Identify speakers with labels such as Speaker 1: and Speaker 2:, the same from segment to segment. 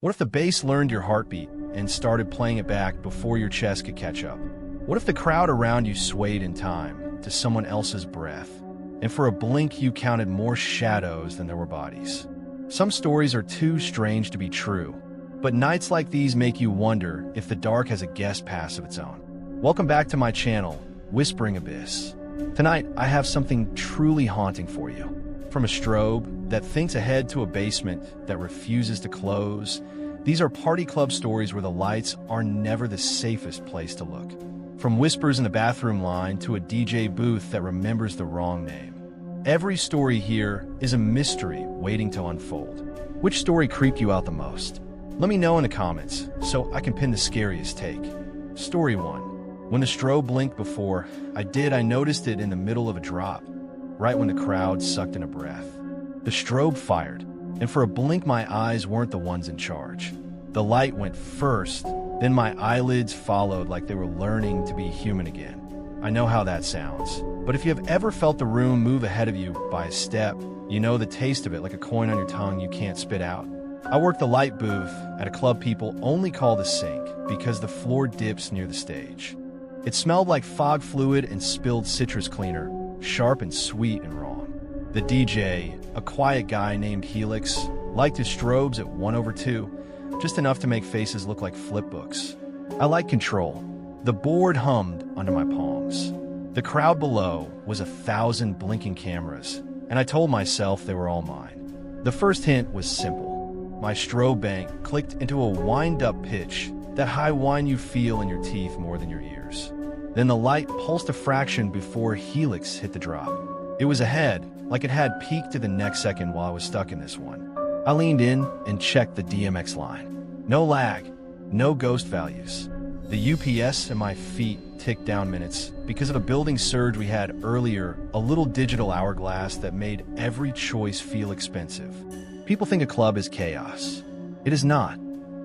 Speaker 1: What if the bass learned your heartbeat and started playing it back before your chest could catch up? What if the crowd around you swayed in time to someone else's breath, and for a blink you counted more shadows than there were bodies? Some stories are too strange to be true, but nights like these make you wonder if the dark has a guest pass of its own. Welcome back to my channel, Whispering Abyss. Tonight, I have something truly haunting for you. From a strobe that thinks ahead to a basement that refuses to close, these are party club stories where the lights are never the safest place to look. From whispers in the bathroom line to a DJ booth that remembers the wrong name. Every story here is a mystery waiting to unfold. Which story creeped you out the most? Let me know in the comments so I can pin the scariest take. Story 1. When the strobe blinked before I noticed it in the middle of a drop, right when the crowd sucked in a breath. The strobe fired, and for a blink my eyes weren't the ones in charge. The light went first, then my eyelids followed like they were learning to be human again. I know how that sounds, but if you have ever felt the room move ahead of you by a step, you know the taste of it like a coin on your tongue you can't spit out. I worked the light booth at a club people only call the sink because the floor dips near the stage. It smelled like fog fluid and spilled citrus cleaner, sharp and sweet and wrong. The DJ, a quiet guy named Helix, liked his strobes at 1/2, just enough to make faces look like flip books. I like control. The board hummed under my palms. The crowd below was 1,000 blinking cameras, and I told myself they were all mine. The first hint was simple. My strobe bank clicked into a wind-up pitch, that high whine you feel in your teeth more than your ears. Then the light pulsed a fraction before Helix hit the drop. It was ahead, like it had peaked to the next second while I was stuck in this one. I leaned in and checked the DMX line. No lag, no ghost values. The UPS and my feet ticked down minutes because of a building surge we had earlier, a little digital hourglass that made every choice feel expensive. People think a club is chaos. It is not.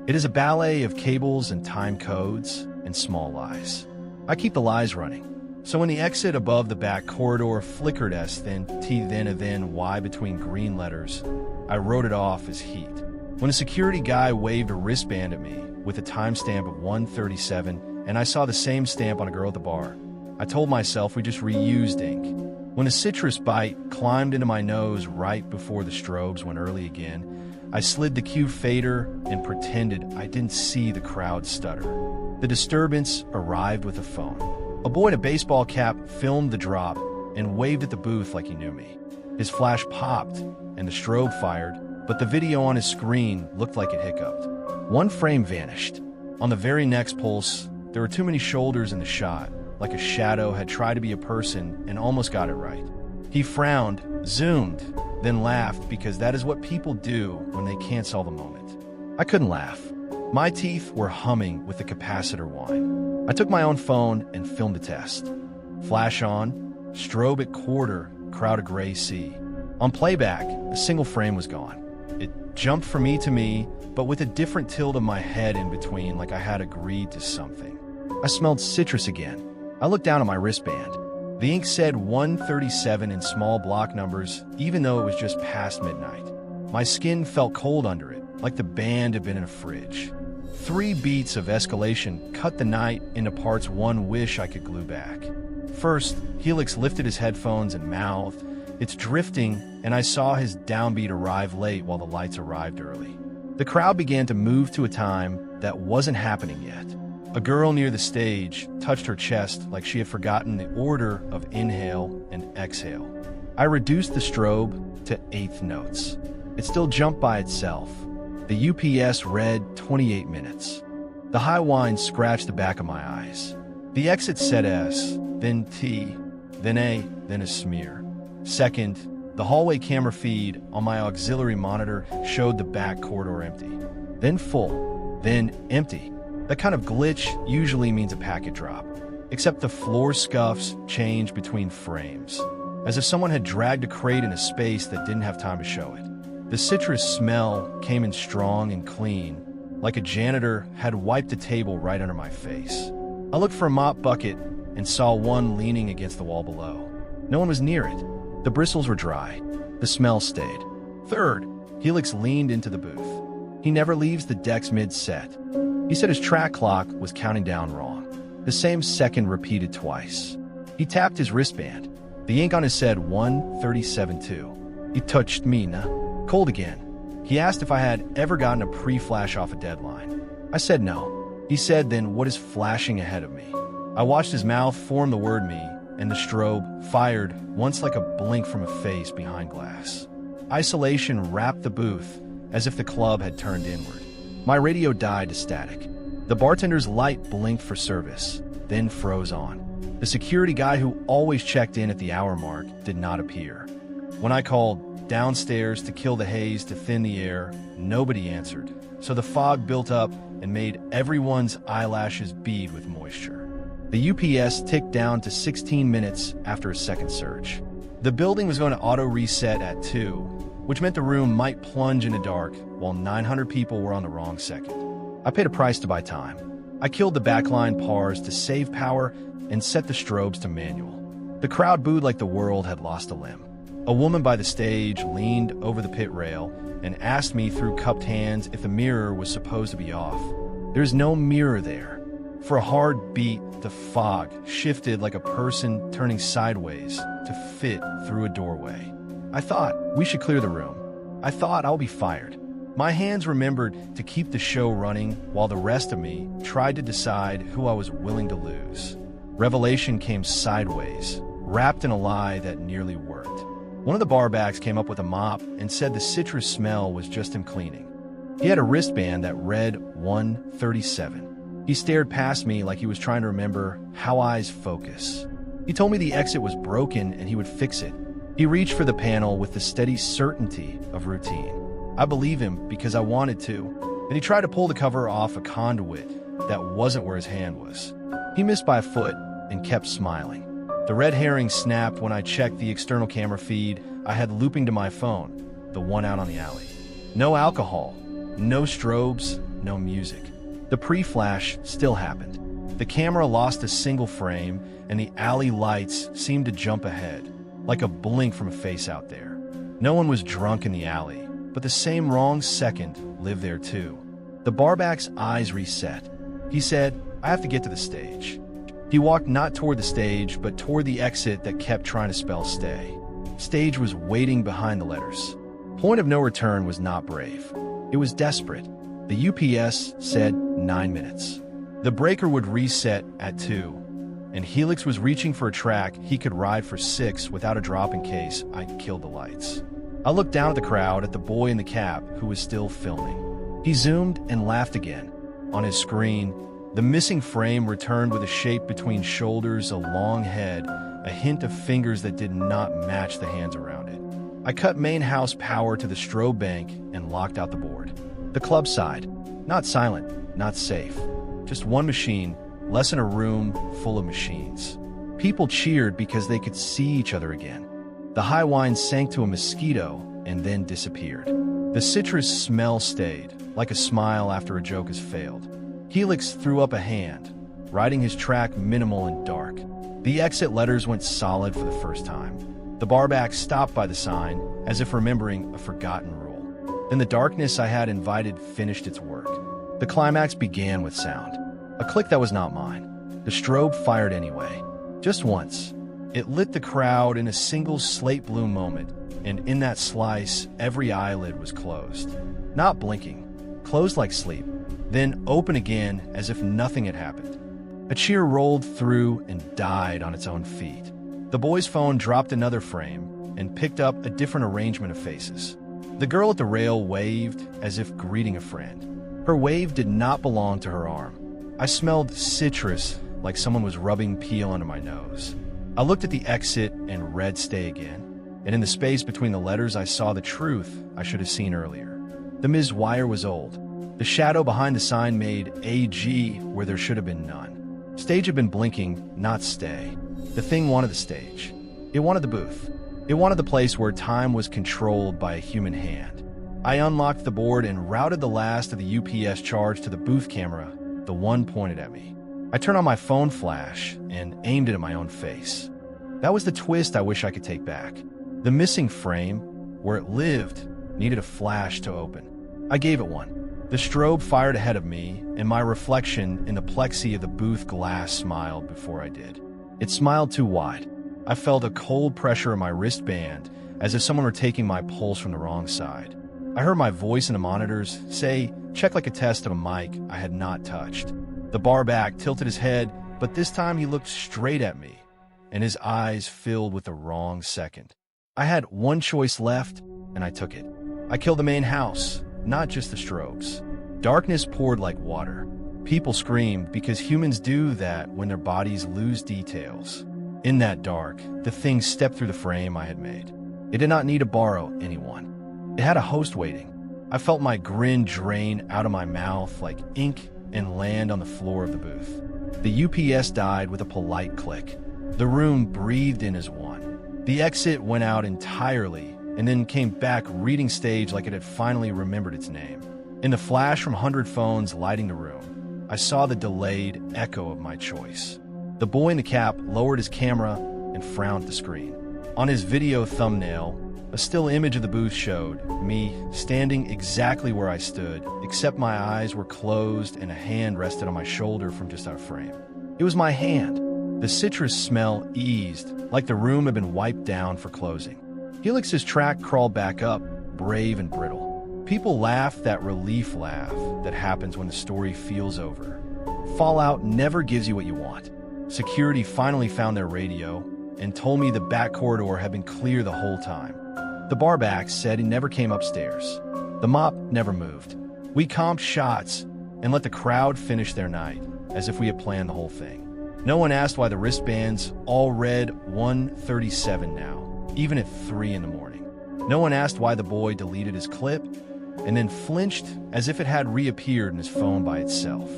Speaker 1: It is a ballet of cables and time codes and small lies. I keep the lies running. So when the exit above the back corridor flickered S then T then a then Y between green letters, I wrote it off as heat. When a security guy waved a wristband at me with a timestamp of 1:37 and I saw the same stamp on a girl at the bar, I told myself we just reused ink. When a citrus bite climbed into my nose right before the strobes went early again, I slid the cue fader and pretended I didn't see the crowd stutter. The disturbance arrived with a phone. A boy in a baseball cap filmed the drop and waved at the booth like he knew me. His flash popped and the strobe fired, but the video on his screen looked like it hiccuped. One frame vanished. On the very next pulse, there were too many shoulders in the shot, like a shadow had tried to be a person and almost got it right. He frowned, zoomed, then laughed because that is what people do when they can't solve a moment. I couldn't laugh. My teeth were humming with the capacitor whine. I took my own phone and filmed the test. Flash on, strobe at quarter, crowd a gray sea. On playback, a single frame was gone. It jumped from me to me, but with a different tilt of my head in between, like I had agreed to something. I smelled citrus again. I looked down at my wristband. The ink said 1:37 in small block numbers, even though it was just past midnight. My skin felt cold under it, like the band had been in a fridge. 3 beats of escalation cut the night into parts one wish I could glue back. First, Helix lifted his headphones and mouthed, "It's drifting," and I saw his downbeat arrive late while the lights arrived early. The crowd began to move to a time that wasn't happening yet. A girl near the stage touched her chest like she had forgotten the order of inhale and exhale. I reduced the strobe to 1/8 notes. It still jumped by itself. The UPS read 28 minutes. The high whine scratched the back of my eyes. The exit said S, then T, then A, then a smear. Second, the hallway camera feed on my auxiliary monitor showed the back corridor empty. Then full, then empty. That kind of glitch usually means a packet drop, except the floor scuffs change between frames, as if someone had dragged a crate in a space that didn't have time to show it. The citrus smell came in strong and clean, like a janitor had wiped the table right under my face. I looked for a mop bucket and saw one leaning against the wall below. No one was near it. The bristles were dry. The smell stayed. Third, Helix leaned into the booth. He never leaves the decks mid-set. He said his track clock was counting down wrong. The same second repeated twice. He tapped his wristband. The ink on his said 1:37:2. He touched me, nah. Cold again. He asked if I had ever gotten a pre-flash off a deadline. I said no. He said, then what is flashing ahead of me? I watched his mouth form the word me, and the strobe fired once like a blink from a face behind glass. Isolation wrapped the booth as if the club had turned inward. My radio died to static. The bartender's light blinked for service, then froze on. The security guy who always checked in at the hour mark did not appear. When I called downstairs to kill the haze to thin the air, nobody answered, so the fog built up and made everyone's eyelashes bead with moisture. The UPS ticked down to 16 minutes after a second search. The building was going to auto-reset at 2, which meant the room might plunge into dark while 900 people were on the wrong second. I paid a price to buy time. I killed the backline pars to save power and set the strobes to manual. The crowd booed like the world had lost a limb. A woman by the stage leaned over the pit rail and asked me through cupped hands if the mirror was supposed to be off. There's no mirror there. For a hard beat, the fog shifted like a person turning sideways to fit through a doorway. I thought, we should clear the room. I thought I'll be fired. My hands remembered to keep the show running while the rest of me tried to decide who I was willing to lose. Revelation came sideways, wrapped in a lie that nearly worked. One of the barbacks came up with a mop and said the citrus smell was just him cleaning. He had a wristband that read 1:37. He stared past me like he was trying to remember how eyes focus. He told me the exit was broken and he would fix it. He reached for the panel with the steady certainty of routine. I believe him because I wanted to. Then he tried to pull the cover off a conduit that wasn't where his hand was. He missed by a foot and kept smiling. The red herring snapped when I checked the external camera feed I had looping to my phone, the one out on the alley. No alcohol, no strobes, no music. The pre-flash still happened. The camera lost a single frame, and the alley lights seemed to jump ahead, like a blink from a face out there. No one was drunk in the alley, but the same wrong second lived there too. The barback's eyes reset. He said, I have to get to the stage. He walked not toward the stage, but toward the exit that kept trying to spell stay. Stage was waiting behind the letters. Point of no return was not brave. It was desperate. The UPS said 9 minutes. The breaker would reset at 2, and Helix was reaching for a track he could ride for 6 without a drop in case I killed the lights. I looked down at the crowd at the boy in the cap who was still filming. He zoomed and laughed again. On his screen, the missing frame returned with a shape between shoulders, a long head, a hint of fingers that did not match the hands around it. I cut main house power to the strobe bank and locked out the board. The club sighed. Not silent, not safe. Just one machine, less than a room full of machines. People cheered because they could see each other again. The high wine sank to a mosquito and then disappeared. The citrus smell stayed, like a smile after a joke has failed. Helix threw up a hand, riding his track minimal and dark. The exit letters went solid for the first time. The barback stopped by the sign, as if remembering a forgotten rule. Then the darkness I had invited finished its work. The climax began with sound. A click that was not mine. The strobe fired anyway. Just once. It lit the crowd in a single slate blue moment, and in that slice, every eyelid was closed. Not blinking. Closed like sleep. Then open again as if nothing had happened. A cheer rolled through and died on its own feet. The boy's phone dropped another frame and picked up a different arrangement of faces. The girl at the rail waved as if greeting a friend. Her wave did not belong to her arm. I smelled citrus like someone was rubbing peel under my nose. I looked at the exit and read stay again, and in the space between the letters I saw the truth I should have seen earlier. The Ms. Wire was old. The shadow behind the sign made AG where there should have been none. Stage had been blinking, not stay. The thing wanted the stage. It wanted the booth. It wanted the place where time was controlled by a human hand. I unlocked the board and routed the last of the UPS charge to the booth camera, the one pointed at me. I turned on my phone flash and aimed it at my own face. That was the twist I wish I could take back. The missing frame, where it lived, needed a flash to open. I gave it one. The strobe fired ahead of me, and my reflection in the plexi of the booth glass smiled before I did. It smiled too wide. I felt a cold pressure in my wristband, as if someone were taking my pulse from the wrong side. I heard my voice in the monitors say, check like a test of a mic I had not touched. The barback tilted his head, but this time he looked straight at me, and his eyes filled with the wrong second. I had one choice left, and I took it. I killed the main house, not just the strobes. Darkness poured like water. People screamed because humans do that when their bodies lose details. In that dark, the thing stepped through the frame I had made. It did not need to borrow anyone. It had a host waiting. I felt my grin drain out of my mouth like ink and land on the floor of the booth. The UPS died with a polite click. The room breathed in as one. The exit went out entirely and then came back reading stage like it had finally remembered its name. In the flash from 100 phones lighting the room, I saw the delayed echo of my choice. The boy in the cap lowered his camera and frowned at the screen. On his video thumbnail, a still image of the booth showed me standing exactly where I stood, except my eyes were closed and a hand rested on my shoulder from just out of frame. It was my hand. The citrus smell eased, like the room had been wiped down for closing. Helix's track crawled back up, brave and brittle. People laughed that relief laugh that happens when the story feels over. Fallout never gives you what you want. Security finally found their radio and told me the back corridor had been clear the whole time. The barback said he never came upstairs. The mop never moved. We comped shots and let the crowd finish their night, as if we had planned the whole thing. No one asked why the wristbands all read 1:37 now, even at 3 in the morning. No one asked why the boy deleted his clip and then flinched as if it had reappeared in his phone by itself.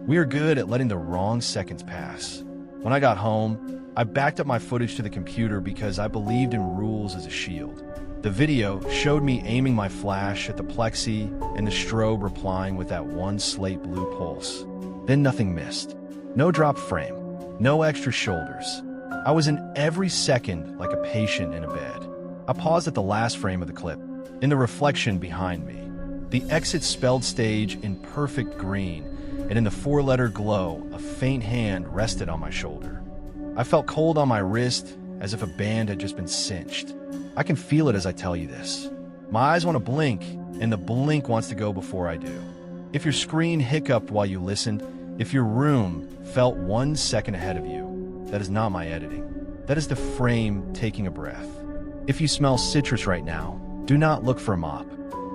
Speaker 1: We are good at letting the wrong seconds pass. When I got home, I backed up my footage to the computer because I believed in rules as a shield. The video showed me aiming my flash at the plexi and the strobe replying with that one slate blue pulse. Then nothing missed. No dropped frame. No extra shoulders. I was in every second like a patient in a bed. I paused at the last frame of the clip, in the reflection behind me. The exit spelled stage in perfect green, and in the 4-letter glow, a faint hand rested on my shoulder. I felt cold on my wrist, as if a band had just been cinched. I can feel it as I tell you this. My eyes want to blink, and the blink wants to go before I do. If your screen hiccuped while you listened, if your room felt 1 second ahead of you, that is not my editing. That is the frame taking a breath. If you smell citrus right now, do not look for a mop.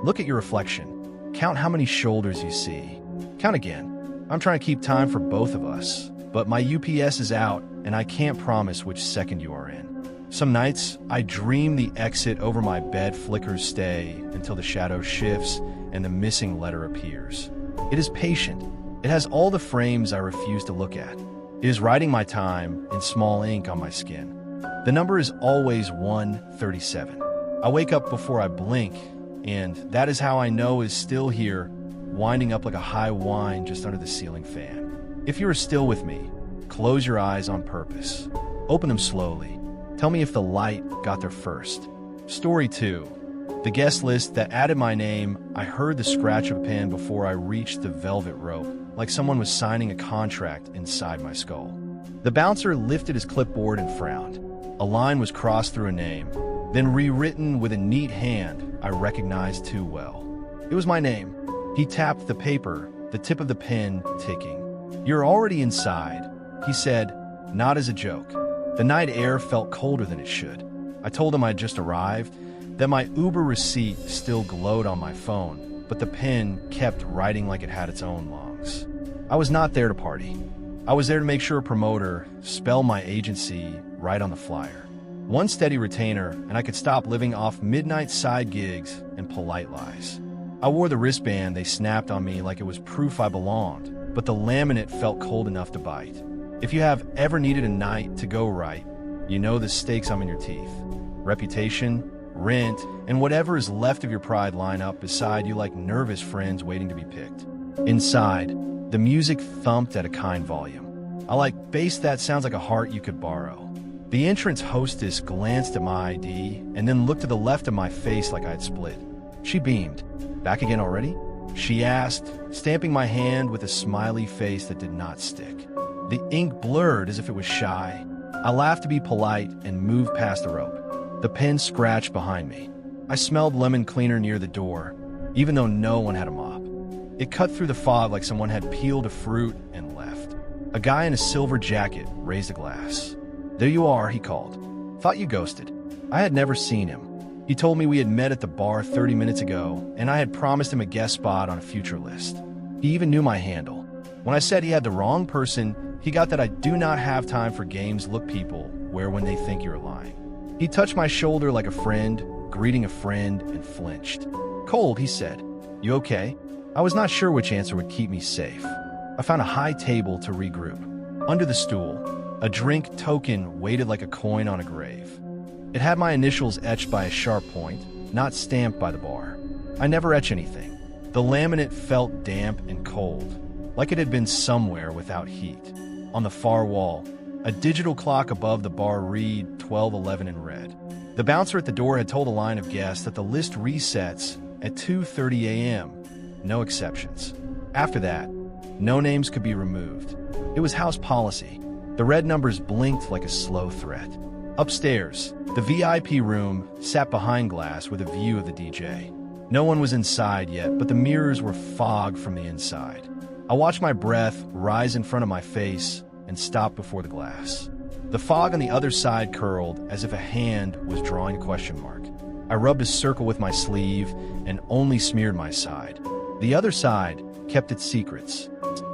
Speaker 1: Look at your reflection. Count how many shoulders you see. Count again. I'm trying to keep time for both of us, but my UPS is out, and I can't promise which second you are in. Some nights, I dream the exit over my bed flickers stay until the shadow shifts and the missing letter appears. It is patient. It has all the frames I refuse to look at. It is writing my time in small ink on my skin. The number is always 1:37. I wake up before I blink, and that is how I know is still here, winding up like a high wine just under the ceiling fan. If you are still with me, close your eyes on purpose. Open them slowly. Tell me if the light got there first. Story 2. The guest list that added my name, I heard the scratch of a pen before I reached the velvet rope, like someone was signing a contract inside my skull. The bouncer lifted his clipboard and frowned. A line was crossed through a name, then rewritten with a neat hand I recognized too well. It was my name. He tapped the paper, the tip of the pen ticking. "You're already inside," he said, not as a joke. The night air felt colder than it should. I told him I'd just arrived, that my Uber receipt still glowed on my phone, but the pen kept writing like it had its own lungs. I was not there to party. I was there to make sure a promoter spelled my agency right on the flyer. One steady retainer, and I could stop living off midnight side gigs and polite lies. I wore the wristband they snapped on me like it was proof I belonged, but the laminate felt cold enough to bite. If you have ever needed a night to go right, you know the stakes I'm in your teeth. Reputation, rent, and whatever is left of your pride line up beside you like nervous friends waiting to be picked. Inside, the music thumped at a kind volume. I like bass that sounds like a heart you could borrow. The entrance hostess glanced at my ID and then looked to the left of my face like I had split. She beamed. "Back again already?" she asked, stamping my hand with a smiley face that did not stick. The ink blurred as if it was shy. I laughed to be polite and moved past the rope. The pen scratched behind me. I smelled lemon cleaner near the door, even though no one had a mop. It cut through the fog like someone had peeled a fruit and left. A guy in a silver jacket raised a glass. "There you are," he called. "Thought you ghosted." I had never seen him. He told me we had met at the bar 30 minutes ago, and I had promised him a guest spot on a future list. He even knew my handle. When I said he had the wrong person, he got that I do not have time for games look people wear when they think you're lying. He touched my shoulder like a friend, greeting a friend, and flinched. "Cold," he said. "You okay?" I was not sure which answer would keep me safe. I found a high table to regroup. Under the stool, a drink token weighted like a coin on a grave. It had my initials etched by a sharp point, not stamped by the bar. I never etch anything. The laminate felt damp and cold, like it had been somewhere without heat. On the far wall, a digital clock above the bar read 12:11 in red. The bouncer at the door had told a line of guests that the list resets at 2:30 a.m. No exceptions. After that, no names could be removed. It was house policy. The red numbers blinked like a slow threat. Upstairs, the VIP room sat behind glass with a view of the DJ. No one was inside yet, but the mirrors were fogged from the inside. I watched my breath rise in front of my face and stop before the glass. The fog on the other side curled as if a hand was drawing a question mark. I rubbed a circle with my sleeve and only smeared my side. The other side kept its secrets.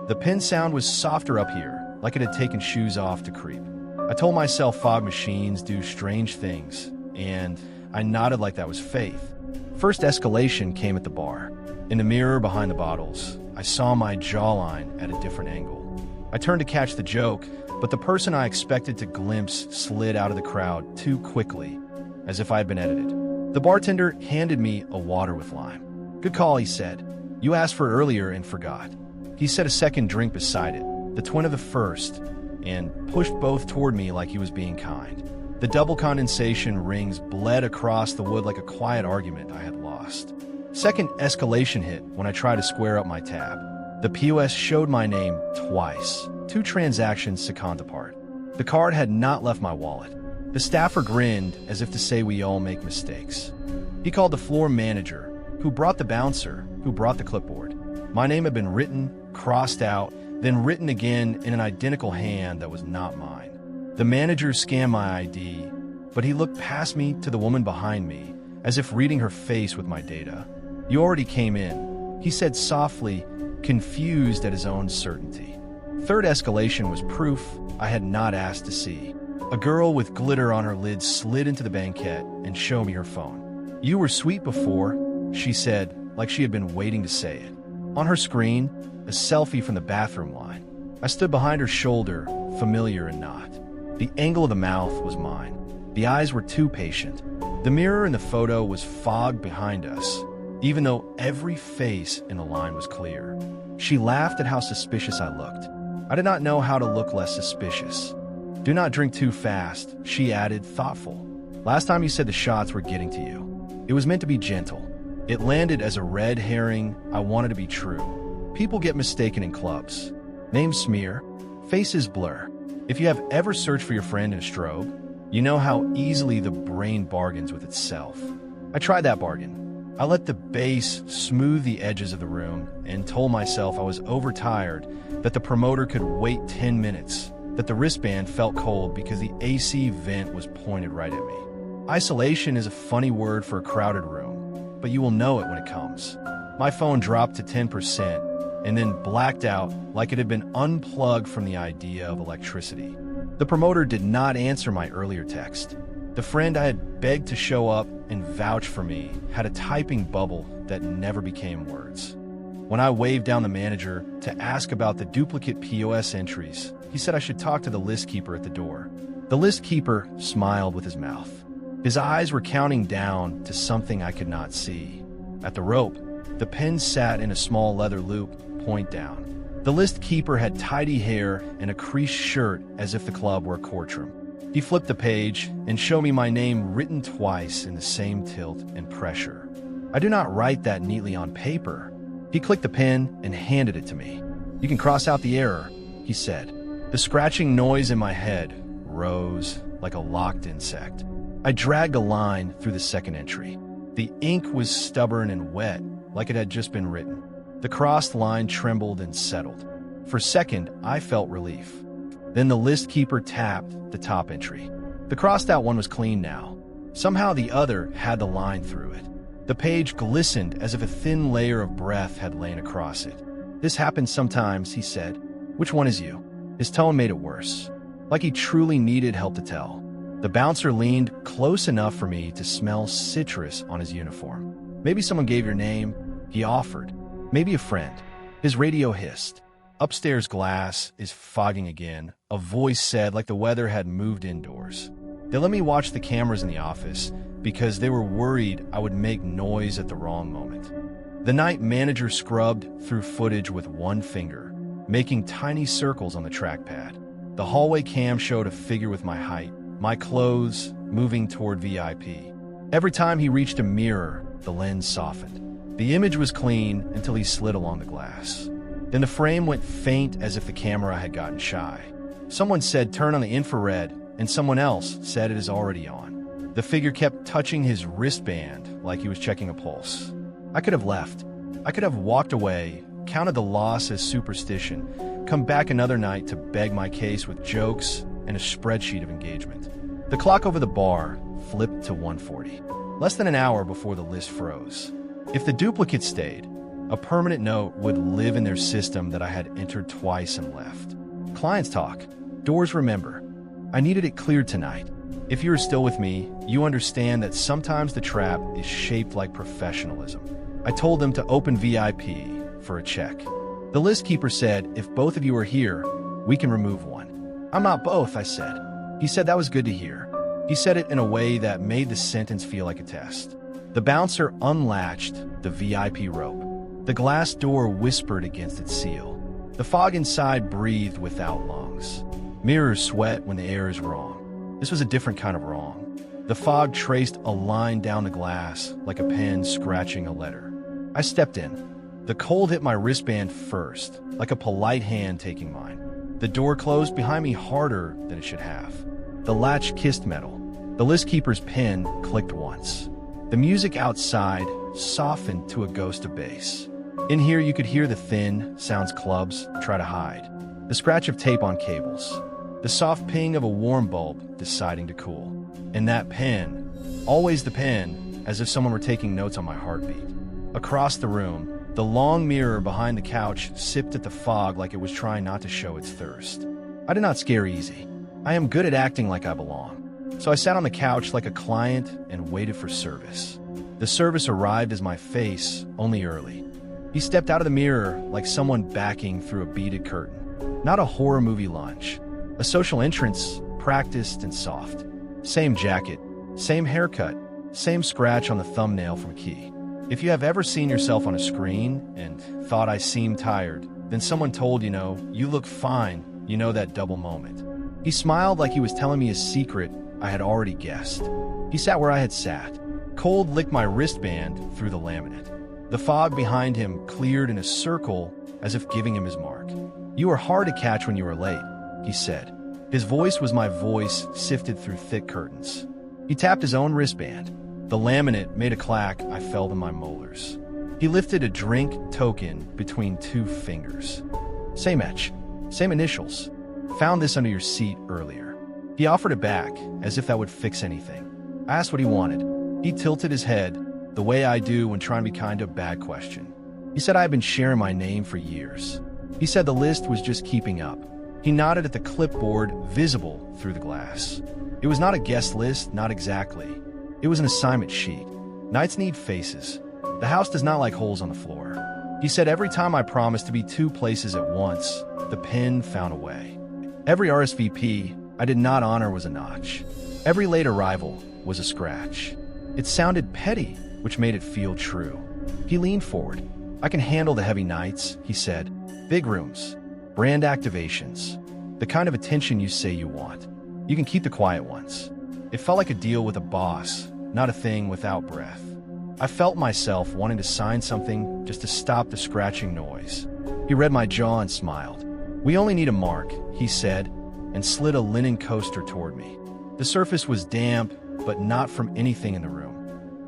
Speaker 1: The pin sound was softer up here, like it had taken shoes off to creep. I told myself fog machines do strange things, and I nodded like that was faith. First escalation came at the bar. In the mirror behind the bottles, I saw my jawline at a different angle. I turned to catch the joke, but the person I expected to glimpse slid out of the crowd too quickly, as if I had been edited. The bartender handed me a water with lime. "Good call," he said. "You asked for it earlier and forgot." He set a second drink beside it, the twin of the first, and pushed both toward me like he was being kind. The double condensation rings bled across the wood like a quiet argument I had lost. Second escalation hit when I tried to square up my tab. The POS showed my name twice, 2 transactions second apart. The card had not left my wallet. The staffer grinned as if to say we all make mistakes. He called the floor manager, who brought the bouncer, who brought the clipboard. My name had been written, crossed out, then written again in an identical hand that was not mine. The manager scanned my ID, but he looked past me to the woman behind me, as if reading her face with my data. "You already came in," he said softly, confused at his own certainty. Third escalation was proof I had not asked to see. A girl with glitter on her lids slid into the banquette and showed me her phone. "You were sweet before," she said, like she had been waiting to say it. On her screen, a selfie from the bathroom line. I stood behind her shoulder, familiar and not. The angle of the mouth was mine. The eyes were too patient. The mirror in the photo was fogged behind us, even though every face in the line was clear. She laughed at how suspicious I looked. I did not know how to look less suspicious. "Do not drink too fast," she added, thoughtful. "Last time you said the shots were getting to you." It was meant to be gentle. It landed as a red herring I wanted to be true. People get mistaken in clubs. Names smear, faces blur. If you have ever searched for your friend in a strobe, you know how easily the brain bargains with itself. I tried that bargain. I let the bass smooth the edges of the room and told myself I was overtired, that the promoter could wait 10 minutes, that the wristband felt cold because the AC vent was pointed right at me. Isolation is a funny word for a crowded room, but you will know it when it comes. My phone dropped to 10% and then blacked out like it had been unplugged from the idea of electricity. The promoter did not answer my earlier text. The friend I had begged to show up and vouch for me had a typing bubble that never became words. When I waved down the manager to ask about the duplicate POS entries, he said I should talk to the list keeper at the door. The list keeper smiled with his mouth. His eyes were counting down to something I could not see. At the rope, the pen sat in a small leather loop, point down. The list keeper had tidy hair and a creased shirt as if the club were a courtroom. He flipped the page and showed me my name written twice in the same tilt and pressure. I do not write that neatly on paper. He clicked the pen and handed it to me. "You can cross out the error," he said. The scratching noise in my head rose like a locked insect. I dragged a line through the second entry. The ink was stubborn and wet, like it had just been written. The crossed line trembled and settled. For a second, I felt relief. Then the list keeper tapped the top entry. The crossed-out one was clean now. Somehow the other had the line through it. The page glistened as if a thin layer of breath had lain across it. "This happens sometimes," he said. "Which one is you?" His tone made it worse, like he truly needed help to tell. The bouncer leaned close enough for me to smell citrus on his uniform. "Maybe someone gave your name," he offered. "Maybe a friend." His radio hissed. "Upstairs glass is fogging again," a voice said, like the weather had moved indoors. They let me watch the cameras in the office because they were worried I would make noise at the wrong moment. The night manager scrubbed through footage with one finger, making tiny circles on the trackpad. The hallway cam showed a figure with my height, my clothes, moving toward VIP. Every time he reached a mirror, the lens softened. The image was clean until he slid along the glass. Then the frame went faint as if the camera had gotten shy. Someone said, "Turn on the infrared," and someone else said, "It is already on." The figure kept touching his wristband like he was checking a pulse. I could have left. I could have walked away, counted the loss as superstition, come back another night to beg my case with jokes and a spreadsheet of engagement. The clock over the bar flipped to 1:40, less than an hour before the list froze. If the duplicate stayed, a permanent note would live in their system that I had entered twice and left. Clients talk. Doors remember. I needed it cleared tonight. If you are still with me, you understand that sometimes the trap is shaped like professionalism. I told them to open VIP for a check. The list keeper said, "If both of you are here, we can remove one." "I'm not both," I said. He said that was good to hear. He said it in a way that made the sentence feel like a test. The bouncer unlatched the VIP rope. The glass door whispered against its seal. The fog inside breathed without lungs. Mirrors sweat when the air is wrong. This was a different kind of wrong. The fog traced a line down the glass like a pen scratching a letter. I stepped in. The cold hit my wristband first, like a polite hand taking mine. The door closed behind me harder than it should have. The latch kissed metal. The list keeper's pen clicked once. The music outside softened to a ghost of bass. In here you could hear the thin sounds clubs try to hide. The scratch of tape on cables. The soft ping of a warm bulb deciding to cool. And that pen, always the pen, as if someone were taking notes on my heartbeat. Across the room, the long mirror behind the couch sipped at the fog like it was trying not to show its thirst. I did not scare easy. I am good at acting like I belong. So I sat on the couch like a client and waited for service. The service arrived as my face, only early. He stepped out of the mirror like someone backing through a beaded curtain. Not a horror movie lunch. A social entrance, practiced and soft. Same jacket, same haircut, same scratch on the thumbnail from a key. If you have ever seen yourself on a screen and thought I seemed tired, then someone told you look fine, that double moment. He smiled like he was telling me a secret I had already guessed. He sat where I had sat. Cold licked my wristband through the laminate. The fog behind him cleared in a circle as if giving him his mark. "You are hard to catch when you are late," he said. His voice was my voice sifted through thick curtains. He tapped his own wristband. The laminate made a clack I felt in my molars. He lifted a drink token between two fingers. "Same etch, same initials. Found this under your seat earlier." He offered it back, as if that would fix anything. I asked what he wanted. He tilted his head, the way I do when trying to be kind to a bad question. He said I had been sharing my name for years. He said the list was just keeping up. He nodded at the clipboard visible through the glass. It was not a guest list, not exactly. It was an assignment sheet. Nights need faces. The house does not like holes on the floor. He said every time I promised to be two places at once, the pen found a way. Every RSVP I did not honor was a notch. Every late arrival was a scratch. It sounded petty, which made it feel true. He leaned forward. "I can handle the heavy nights," he said. "Big rooms. Brand activations. The kind of attention you say you want. You can keep the quiet ones." It felt like a deal with a boss, not a thing without breath. I felt myself wanting to sign something just to stop the scratching noise. He read my jaw and smiled. "We only need a mark," he said, and slid a linen coaster toward me. The surface was damp, but not from anything in the room.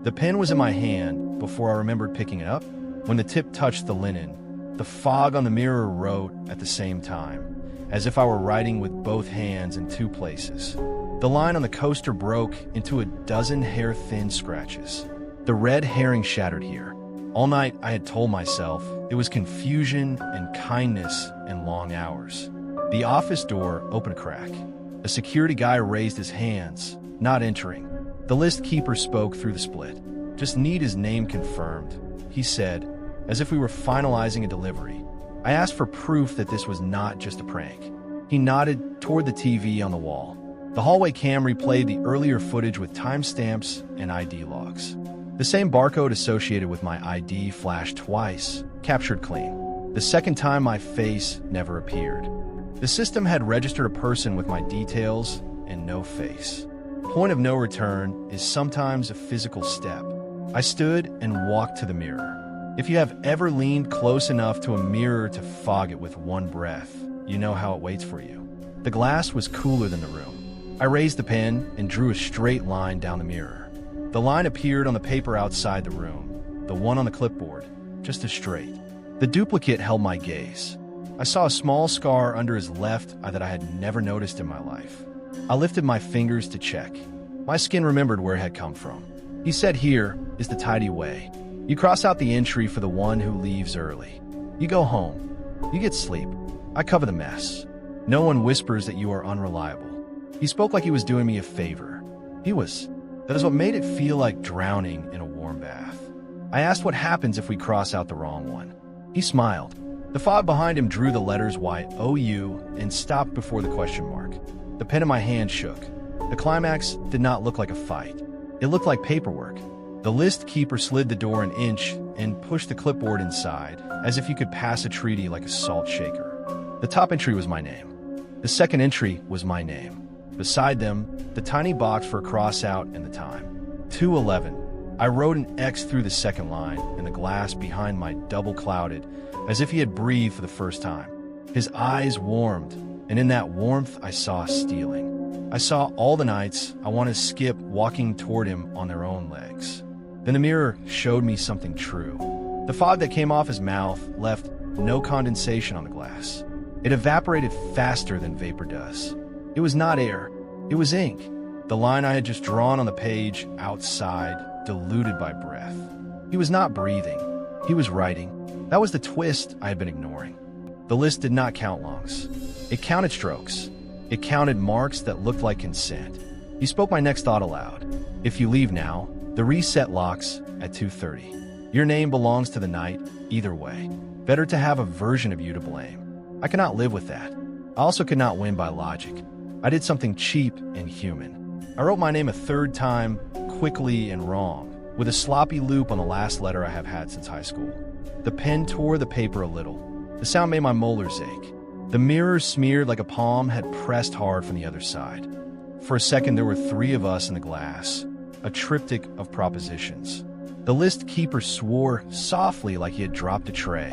Speaker 1: The pen was in my hand before I remembered picking it up. When the tip touched the linen, the fog on the mirror wrote at the same time, as if I were writing with both hands in two places. The line on the coaster broke into a dozen hair-thin scratches. The red herring shattered here. All night I had told myself it was confusion and kindness and long hours. The office door opened a crack. A security guy raised his hands, not entering. The list keeper spoke through the split. "Just need his name confirmed," he said, as if we were finalizing a delivery. I asked for proof that this was not just a prank. He nodded toward the TV on the wall. The hallway cam replayed the earlier footage with timestamps and ID logs. The same barcode associated with my ID flashed twice, captured clean. The second time my face never appeared. The system had registered a person with my details and no face. Point of no return is sometimes a physical step. I stood and walked to the mirror. If you have ever leaned close enough to a mirror to fog it with one breath, you know how it waits for you. The glass was cooler than the room. I raised the pen and drew a straight line down the mirror. The line appeared on the paper outside the room, the one on the clipboard, just as straight. The duplicate held my gaze. I saw a small scar under his left eye that I had never noticed in my life. I lifted my fingers to check. My skin remembered where it had come from. He said, "Here is the tidy way. You cross out the entry for the one who leaves early. You go home. You get sleep. I cover the mess. No one whispers that you are unreliable." He spoke like he was doing me a favor. That is what made it feel like drowning in a warm bath. I asked what happens if we cross out the wrong one. He smiled. The fog behind him drew the letters YOU and stopped before the question mark. The pen in my hand shook. The climax did not look like a fight. It looked like paperwork. The list keeper slid the door an inch and pushed the clipboard inside, as if you could pass a treaty like a salt shaker. The top entry was my name. The second entry was my name. Beside them, the tiny box for a cross-out and the time. 2:11. I wrote an X through the second line, and the glass behind my double clouded, as if he had breathed for the first time. His eyes warmed, and in that warmth I saw stealing. I saw all the nights I wanted to skip walking toward him on their own legs. Then the mirror showed me something true. The fog that came off his mouth left no condensation on the glass. It evaporated faster than vapor does. It was not air, it was ink. The line I had just drawn on the page outside, diluted by breath. He was not breathing, he was writing. That was the twist I had been ignoring. The list did not count longs. It counted strokes. It counted marks that looked like consent. He spoke my next thought aloud. "If you leave now, the reset locks at 2:30. Your name belongs to the night, either way. Better to have a version of you to blame." I cannot live with that. I also could not win by logic. I did something cheap and human. I wrote my name a third time, quickly and wrong, with a sloppy loop on the last letter I have had since high school. The pen tore the paper a little. The sound made my molars ache. The mirror smeared like a palm had pressed hard from the other side. For a second, there were three of us in the glass, a triptych of propositions. The list keeper swore softly like he had dropped a tray.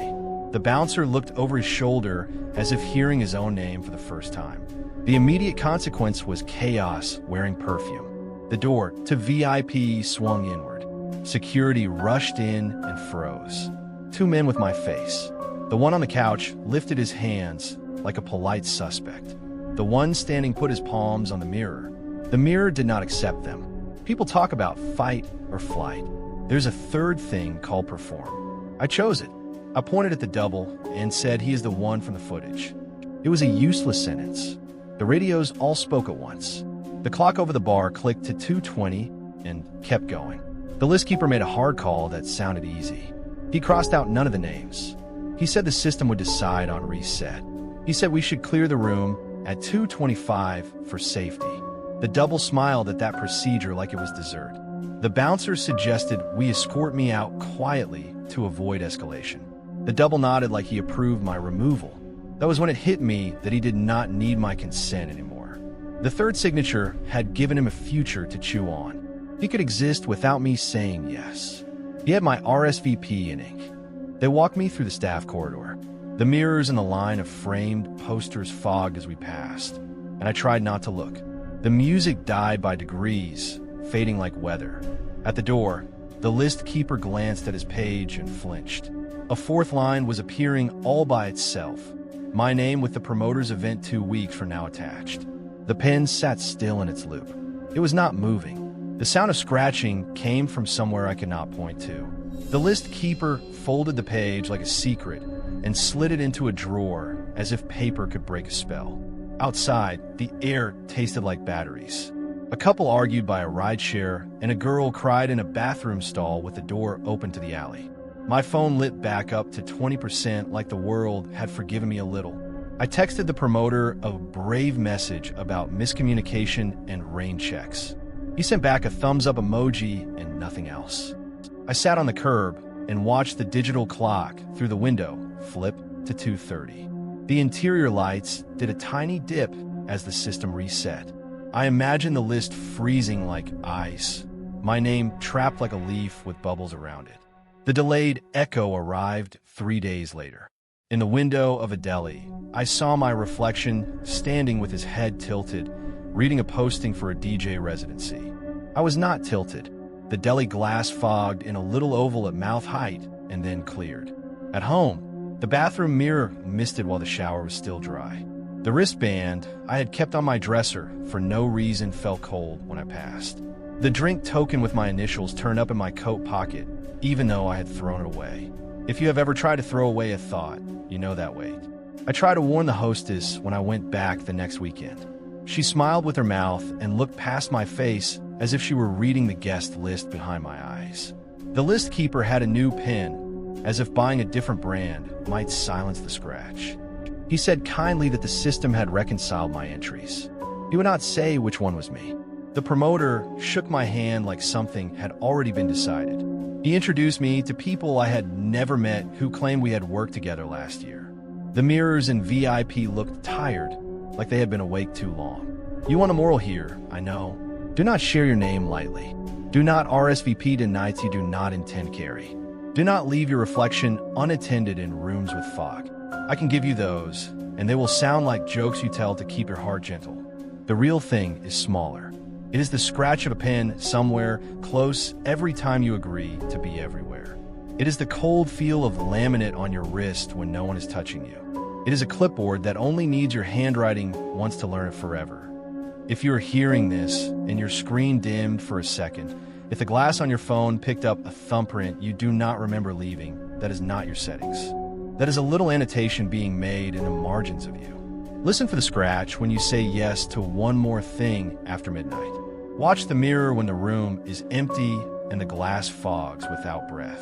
Speaker 1: The bouncer looked over his shoulder as if hearing his own name for the first time. The immediate consequence was chaos wearing perfume. The door to VIP swung inward. Security rushed in and froze. Two men with my face. The one on the couch lifted his hands like a polite suspect. The one standing put his palms on the mirror. The mirror did not accept them. People talk about fight or flight. There's a third thing called perform. I chose it. I pointed at the double and said he is the one from the footage. It was a useless sentence. The radios all spoke at once. The clock over the bar clicked to 2:20 and kept going. The list keeper made a hard call that sounded easy. He crossed out none of the names. He said the system would decide on reset. He said we should clear the room at 2:25 for safety. The double smiled at that procedure like it was dessert. The bouncer suggested we escort me out quietly to avoid escalation. The double nodded like he approved my removal. That was when it hit me that he did not need my consent anymore. The third signature had given him a future to chew on. He could exist without me saying yes. He had my RSVP in ink. They walked me through the staff corridor. The mirrors and the line of framed posters fogged as we passed, and I tried not to look. The music died by degrees, fading like weather. At the door, the list keeper glanced at his page and flinched. A fourth line was appearing all by itself, my name with the promoter's event 2 weeks from now attached. The pen sat still in its loop. It was not moving. The sound of scratching came from somewhere I could not point to. The list keeper folded the page like a secret and slid it into a drawer as if paper could break a spell. Outside, the air tasted like batteries. A couple argued by a rideshare, and a girl cried in a bathroom stall with the door open to the alley. My phone lit back up to 20% like the world had forgiven me a little. I texted the promoter a brave message about miscommunication and rain checks. He sent back a thumbs-up emoji and nothing else. I sat on the curb and watched the digital clock through the window flip to 2:30. The interior lights did a tiny dip as the system reset. I imagined the list freezing like ice, my name trapped like a leaf with bubbles around it. The delayed echo arrived 3 days later. In the window of a deli, I saw my reflection standing with his head tilted, reading a posting for a DJ residency. I was not tilted. The deli glass fogged in a little oval at mouth height and then cleared. At home, the bathroom mirror misted while the shower was still dry. The wristband I had kept on my dresser for no reason felt cold when I passed. The drink token with my initials turned up in my coat pocket, even though I had thrown it away. If you have ever tried to throw away a thought, you know that weight. I tried to warn the hostess when I went back the next weekend. She smiled with her mouth and looked past my face as if she were reading the guest list behind my eyes. The list keeper had a new pen, as if buying a different brand might silence the scratch. He said kindly that the system had reconciled my entries. He would not say which one was me. The promoter shook my hand like something had already been decided. He introduced me to people I had never met who claimed we had worked together last year. The mirrors in VIP looked tired, like they had been awake too long. You want a moral here, I know. Do not share your name lightly. Do not RSVP to nights you do not intend carry. Do not leave your reflection unattended in rooms with fog. I can give you those, and they will sound like jokes you tell to keep your heart gentle. The real thing is smaller. It is the scratch of a pen somewhere close every time you agree to be everywhere. It is the cold feel of laminate on your wrist when no one is touching you. It is a clipboard that only needs your handwriting once to learn it forever. If you are hearing this and your screen dimmed for a second, if the glass on your phone picked up a thumbprint you do not remember leaving, that is not your settings. That is a little annotation being made in the margins of you. Listen for the scratch when you say yes to one more thing after midnight. Watch the mirror when the room is empty and the glass fogs without breath.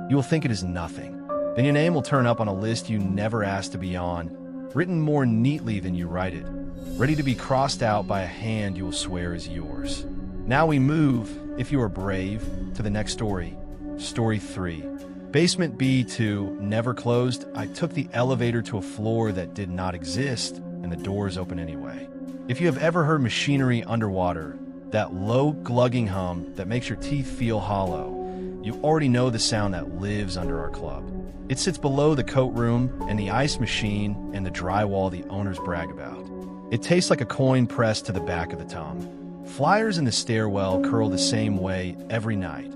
Speaker 1: You will think it is nothing. Then your name will turn up on a list you never asked to be on, written more neatly than you write it, ready to be crossed out by a hand you will swear is yours. Now we move, if you are brave, to the next story. Story 3. Basement B2 never closed. I took the elevator to a floor that did not exist, and the doors open anyway. If you have ever heard machinery underwater, that low glugging hum that makes your teeth feel hollow, you already know the sound that lives under our club. It sits below the coat room and the ice machine and the drywall the owners brag about. It tastes like a coin pressed to the back of the tongue. Flyers in the stairwell curl the same way every night,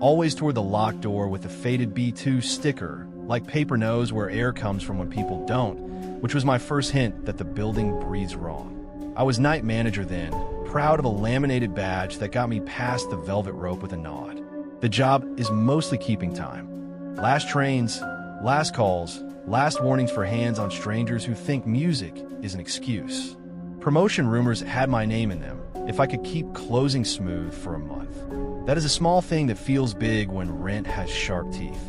Speaker 1: always toward the locked door with a faded B2 sticker, like paper knows where air comes from when people don't, which was my first hint that the building breathes wrong. I was night manager then, proud of a laminated badge that got me past the velvet rope with a nod. The job is mostly keeping time. Last trains, last calls, last warnings for hands on strangers who think music is an excuse. Promotion rumors had my name in them, if I could keep closing smooth for a month. That is a small thing that feels big when rent has sharp teeth.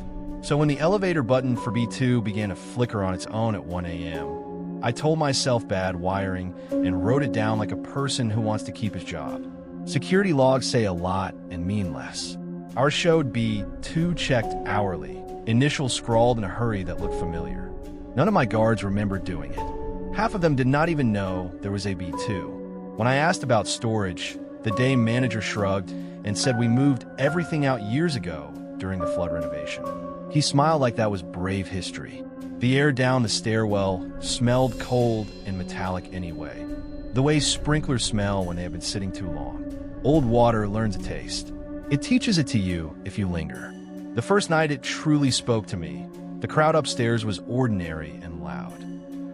Speaker 1: So when the elevator button for B2 began to flicker on its own at 1 a.m., I told myself bad wiring and wrote it down like a person who wants to keep his job. Security logs say a lot and mean less. Our showed B2 checked hourly, initials scrawled in a hurry that looked familiar. None of my guards remembered doing it. Half of them did not even know there was a B2. When I asked about storage, the day manager shrugged and said we moved everything out years ago during the flood renovation. He smiled like that was brave history. The air down the stairwell smelled cold and metallic anyway, the way sprinklers smell when they have been sitting too long. Old water learns a taste. It teaches it to you if you linger. The first night it truly spoke to me. The crowd upstairs was ordinary and loud.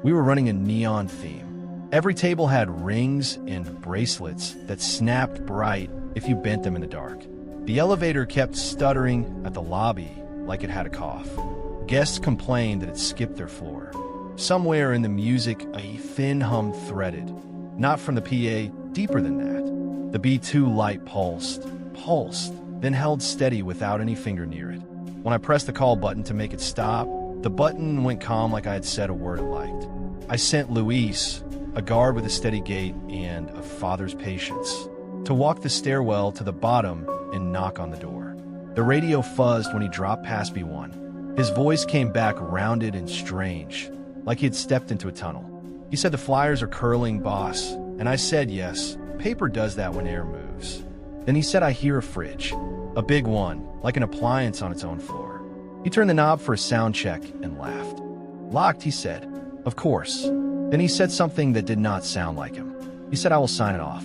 Speaker 1: We were running a neon theme. Every table had rings and bracelets that snapped bright if you bent them in the dark. The elevator kept stuttering at the lobby like it had a cough. Guests complained that it skipped their floor. Somewhere in the music, a thin hum threaded. Not from the PA, deeper than that. The B2 light pulsed, then held steady without any finger near it. When I pressed the call button to make it stop, the button went calm like I had said a word it liked. I sent Luis, a guard with a steady gait and a father's patience, to walk the stairwell to the bottom and knock on the door. The radio fuzzed when he dropped past B1. His voice came back rounded and strange, like he had stepped into a tunnel. He said the flyers are curling, boss, and I said yes, paper does that when air moves. Then he said I hear a fridge, a big one, like an appliance on its own floor. He turned the knob for a sound check and laughed. Locked, he said. Of course. Then he said something that did not sound like him. He said I will sign it off.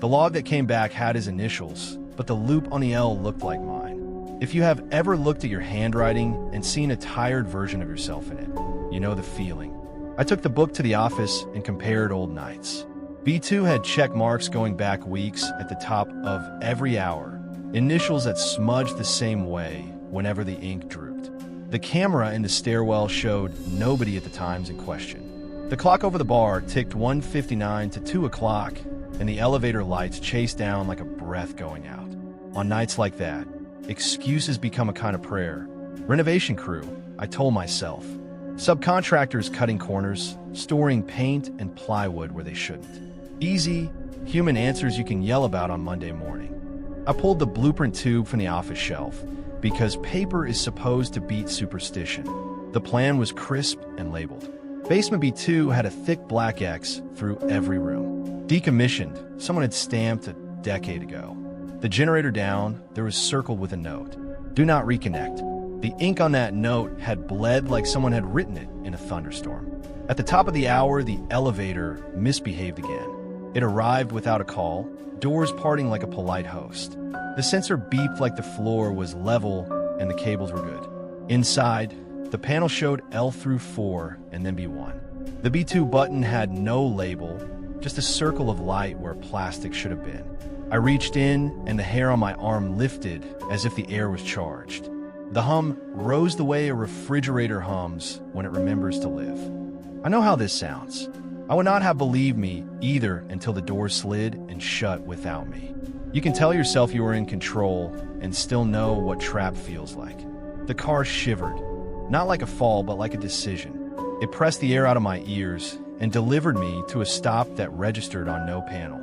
Speaker 1: The log that came back had his initials, but the loop on the L looked like mine. If you have ever looked at your handwriting and seen a tired version of yourself in it, you know the feeling. I took the book to the office and compared old nights. B2 had check marks going back weeks at the top of every hour, initials that smudged the same way whenever the ink drooped. The camera in the stairwell showed nobody at the times in question. The clock over the bar ticked 1:59 to 2 o'clock, and the elevator lights chased down like a breath going out. On nights like that, excuses become a kind of prayer. Renovation crew, I told myself. Subcontractors cutting corners, storing paint and plywood where they shouldn't. Easy, human answers you can yell about on Monday morning. I pulled the blueprint tube from the office shelf because paper is supposed to beat superstition. The plan was crisp and labeled. Basement B2 had a thick black X through every room. Decommissioned, someone had stamped a decade ago. The generator down, there was circled with a note. Do not reconnect. The ink on that note had bled like someone had written it in a thunderstorm. At the top of the hour, the elevator misbehaved again. It arrived without a call, doors parting like a polite host. The sensor beeped like the floor was level and the cables were good. Inside, the panel showed L through 4 and then B1. The B2 button had no label, just a circle of light where plastic should have been. I reached in and the hair on my arm lifted as if the air was charged. The hum rose the way a refrigerator hums when it remembers to live. I know how this sounds. I would not have believed me either until the door slid and shut without me. You can tell yourself you are in control and still know what trap feels like. The car shivered, not like a fall but like a decision. It pressed the air out of my ears and delivered me to a stop that registered on no panel.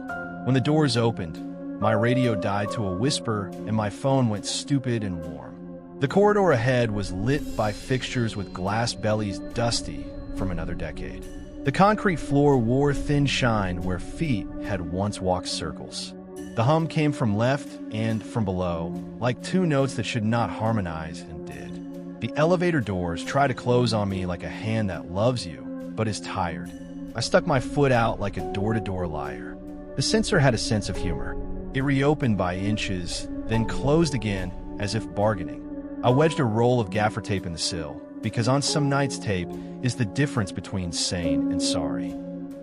Speaker 1: When the doors opened, my radio died to a whisper and my phone went stupid and warm. The corridor ahead was lit by fixtures with glass bellies dusty from another decade. The concrete floor wore thin shine where feet had once walked circles. The hum came from left and from below, like two notes that should not harmonize and did. The elevator doors try to close on me like a hand that loves you, but is tired. I stuck my foot out like a door-to-door liar. The sensor had a sense of humor. It reopened by inches, then closed again as if bargaining. I wedged a roll of gaffer tape in the sill, because on some nights tape is the difference between sane and sorry.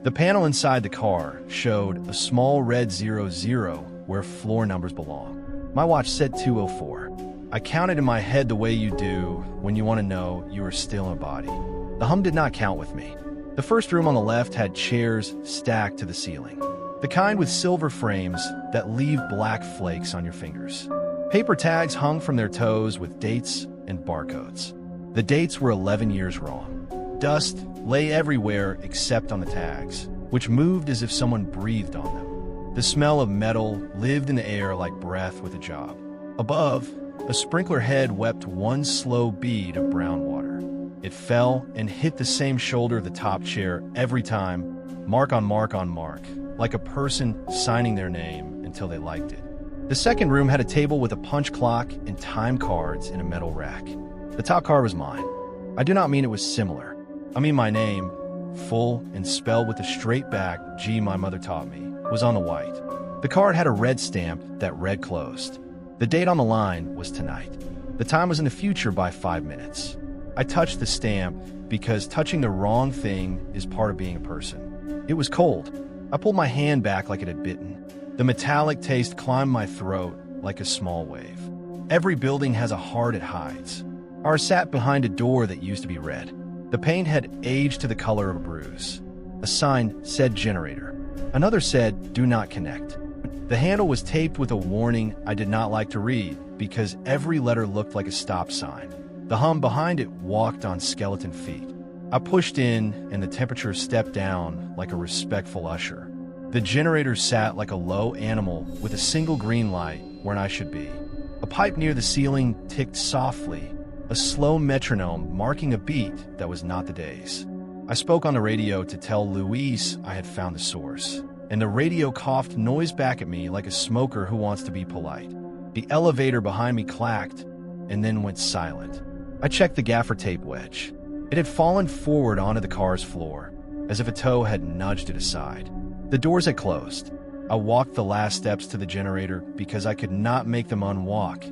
Speaker 1: The panel inside the car showed a small red 00 where floor numbers belong. My watch said 204. I counted in my head the way you do when you want to know you are still in a body. The hum did not count with me. The first room on the left had chairs stacked to the ceiling, the kind with silver frames that leave black flakes on your fingers. Paper tags hung from their toes with dates and barcodes. The dates were 11 years wrong. Dust lay everywhere except on the tags, which moved as if someone breathed on them. The smell of metal lived in the air like breath with a job. Above, a sprinkler head wept one slow bead of brown water. It fell and hit the same shoulder of the top chair every time, mark on mark on mark, like a person signing their name until they liked it. The second room had a table with a punch clock and time cards in a metal rack. The top card was mine. I do not mean it was similar. I mean my name, full and spelled with a straight back G my mother taught me, was on the white. The card had a red stamp that read closed. The date on the line was tonight. The time was in the future by 5 minutes. I touched the stamp because touching the wrong thing is part of being a person. It was cold. I pulled my hand back like it had bitten. The metallic taste climbed my throat like a small wave. Every building has a heart it hides. I sat behind a door that used to be red. The paint had aged to the color of a bruise. A sign said generator. Another said do not connect. The handle was taped with a warning I did not like to read because every letter looked like a stop sign. The hum behind it walked on skeleton feet. I pushed in and the temperature stepped down like a respectful usher. The generator sat like a low animal with a single green light where I should be. A pipe near the ceiling ticked softly, a slow metronome marking a beat that was not the day's. I spoke on the radio to tell Luis I had found the source, and the radio coughed noise back at me like a smoker who wants to be polite. The elevator behind me clacked and then went silent. I checked the gaffer tape wedge. It had fallen forward onto the car's floor, as if a toe had nudged it aside. The doors had closed. I walked the last steps to the generator because I could not make them unwalk,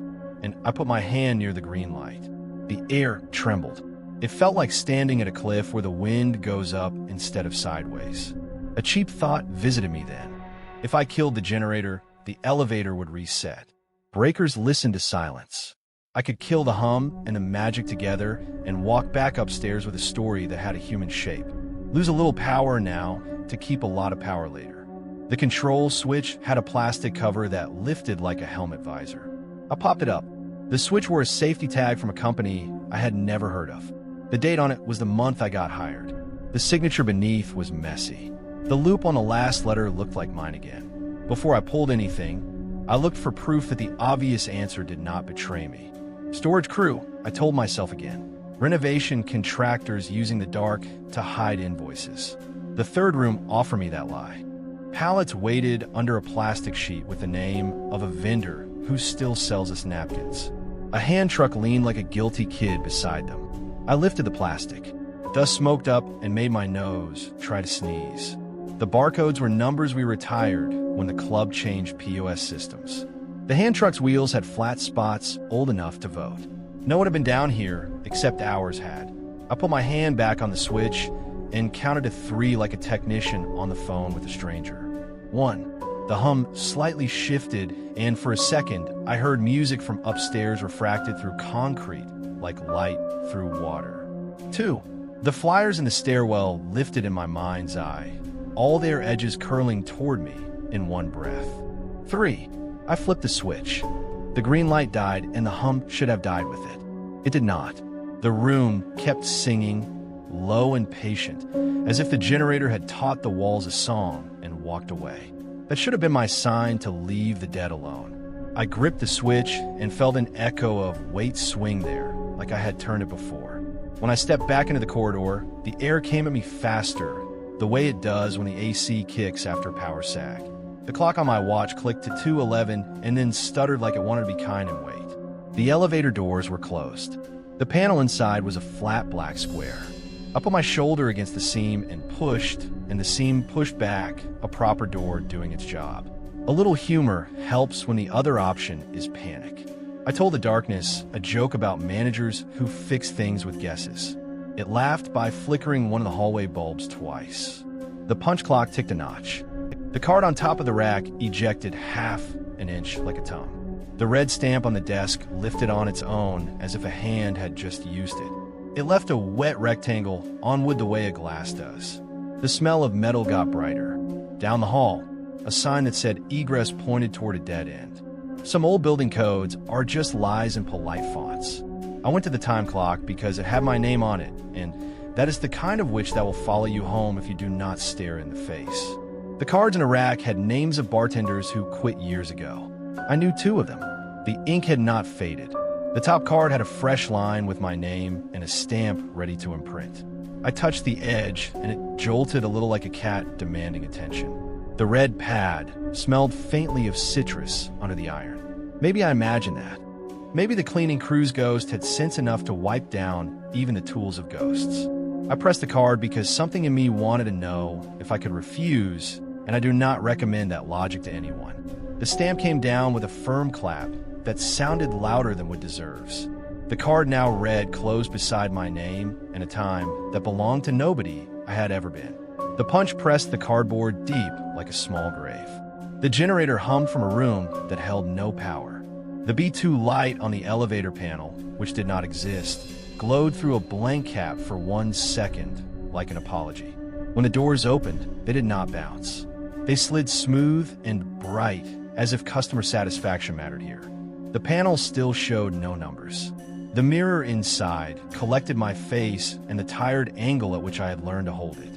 Speaker 1: and I put my hand near the green light. The air trembled. It felt like standing at a cliff where the wind goes up instead of sideways. A cheap thought visited me then. If I killed the generator, the elevator would reset. Breakers listened to silence. I could kill the hum and the magic together and walk back upstairs with a story that had a human shape. Lose a little power now to keep a lot of power later. The control switch had a plastic cover that lifted like a helmet visor. I popped it up. The switch wore a safety tag from a company I had never heard of. The date on it was the month I got hired. The signature beneath was messy. The loop on the last letter looked like mine again. Before I pulled anything, I looked for proof that the obvious answer did not betray me. Storage crew, I told myself again. Renovation contractors using the dark to hide invoices. The third room offered me that lie. Pallets waited under a plastic sheet with the name of a vendor who still sells us napkins. A hand truck leaned like a guilty kid beside them. I lifted the plastic. Dust smoked up and made my nose try to sneeze. The barcodes were numbers we retired when the club changed POS systems. The hand truck's wheels had flat spots old enough to vote. No one had been down here except ours had. I put my hand back on the switch and counted to 3 like a technician on the phone with a stranger. 1. The hum slightly shifted, and for a second, I heard music from upstairs refracted through concrete like light through water. 2. The flyers in the stairwell lifted in my mind's eye, all their edges curling toward me in one breath. 3. I flipped the switch. The green light died, and the hum should have died with it. It did not. The room kept singing, low and patient, as if the generator had taught the walls a song and walked away. That should have been my sign to leave the dead alone. I gripped the switch and felt an echo of weight swing there, like I had turned it before. When I stepped back into the corridor, the air came at me faster, the way it does when the AC kicks after power sag. The clock on my watch clicked to 2:11 and then stuttered like it wanted to be kind and wait. The elevator doors were closed. The panel inside was a flat black square. I put my shoulder against the seam and pushed, and the seam pushed back, a proper door doing its job. A little humor helps when the other option is panic. I told the darkness a joke about managers who fix things with guesses. It laughed by flickering one of the hallway bulbs twice. The punch clock ticked a notch. The card on top of the rack ejected half an inch like a tongue. The red stamp on the desk lifted on its own as if a hand had just used it. It left a wet rectangle on wood the way a glass does. The smell of metal got brighter. Down the hall, a sign that said egress pointed toward a dead end. Some old building codes are just lies in polite fonts. I went to the time clock because it had my name on it, and that is the kind of witch that will follow you home if you do not stare in the face. The cards in a rack had names of bartenders who quit years ago. I knew 2 of them. The ink had not faded. The top card had a fresh line with my name and a stamp ready to imprint. I touched the edge, and it jolted a little like a cat demanding attention. The red pad smelled faintly of citrus under the iron. Maybe I imagined that. Maybe the cleaning crew's ghost had sense enough to wipe down even the tools of ghosts. I pressed the card because something in me wanted to know if I could refuse, and I do not recommend that logic to anyone. The stamp came down with a firm clap that sounded louder than what deserves. The card now read closed beside my name and a time that belonged to nobody I had ever been. The punch pressed the cardboard deep like a small grave. The generator hummed from a room that held no power. The B2 light on the elevator panel, which did not exist, glowed through a blank cap for 1 second, like an apology. When the doors opened, they did not bounce. They slid smooth and bright, as if customer satisfaction mattered here. The panel still showed no numbers. The mirror inside collected my face and the tired angle at which I had learned to hold it.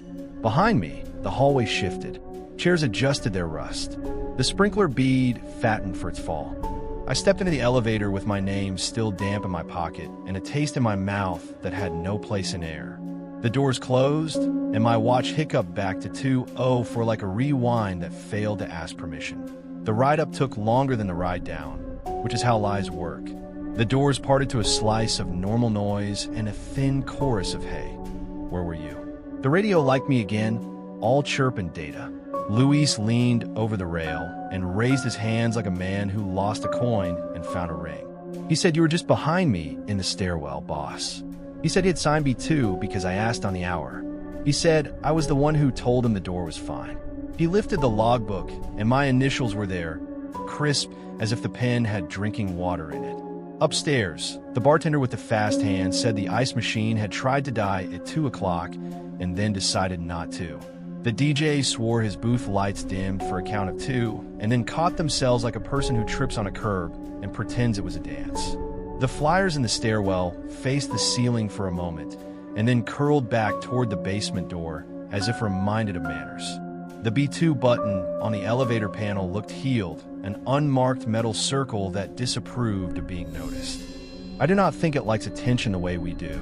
Speaker 1: Behind me, the hallway shifted. Chairs adjusted their rust. The sprinkler bead fattened for its fall. I stepped into the elevator with my name still damp in my pocket and a taste in my mouth that had no place in air. The doors closed, and my watch hiccuped back to 2:0 for like a rewind that failed to ask permission. The ride up took longer than the ride down, which is how lies work. The doors parted to a slice of normal noise and a thin chorus of hey, where were you? The radio liked me again, all chirp and data. Luis leaned over the rail and raised his hands like a man who lost a coin and found a ring. He said, "You were just behind me in the stairwell, boss." He said he had signed B2 because I asked on the hour. He said I was the one who told him the door was fine. He lifted the logbook, and my initials were there, crisp as if the pen had drinking water in it. Upstairs, the bartender with the fast hand said the ice machine had tried to die at 2 o'clock and then decided not to. The DJ swore his booth lights dimmed for a count of 2 and then caught themselves like a person who trips on a curb and pretends it was a dance. The flyers in the stairwell faced the ceiling for a moment and then curled back toward the basement door as if reminded of manners. The B2 button on the elevator panel looked healed, an unmarked metal circle that disapproved of being noticed. I do not think it likes attention the way we do.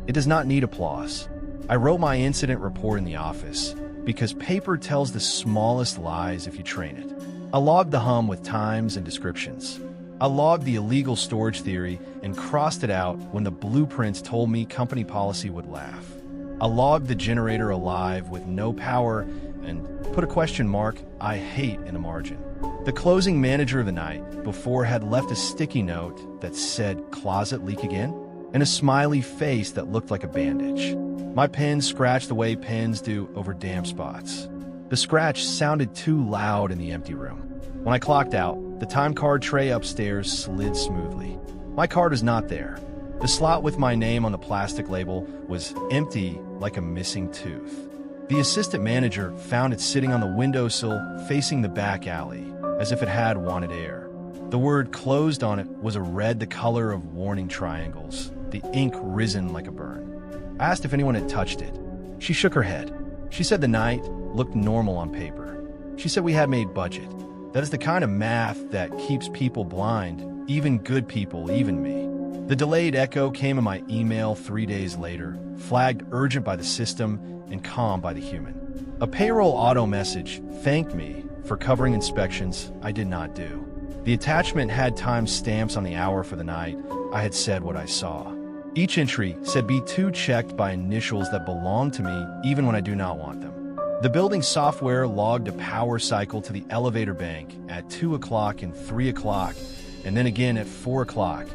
Speaker 1: It does not need applause. I wrote my incident report in the office because paper tells the smallest lies if you train it. I logged the hum with times and descriptions. I logged the illegal storage theory and crossed it out when the blueprints told me company policy would laugh. I logged the generator alive with no power and put a question mark, I hate, in a margin. The closing manager of the night before had left a sticky note that said closet leak again and a smiley face that looked like a bandage. My pen scratched the way pens do over damp spots. The scratch sounded too loud in the empty room. When I clocked out, the time card tray upstairs slid smoothly. My card was not there. The slot with my name on the plastic label was empty like a missing tooth. The assistant manager found it sitting on the windowsill facing the back alley, as if it had wanted air. The word closed on it was a red the color of warning triangles, the ink risen like a burn. I asked if anyone had touched it. She shook her head. She said the night looked normal on paper. She said we had made budget. That is the kind of math that keeps people blind, even good people, even me. The delayed echo came in my email 3 days later, flagged urgent by the system and calm by the human. A payroll auto message thanked me for covering inspections I did not do. The attachment had time stamps on the hour for the night I had said what I saw. Each entry said B2 checked by initials that belonged to me even when I do not want them. The building software logged a power cycle to the elevator bank at 2 o'clock and 3 o'clock, and then again at 4 o'clock.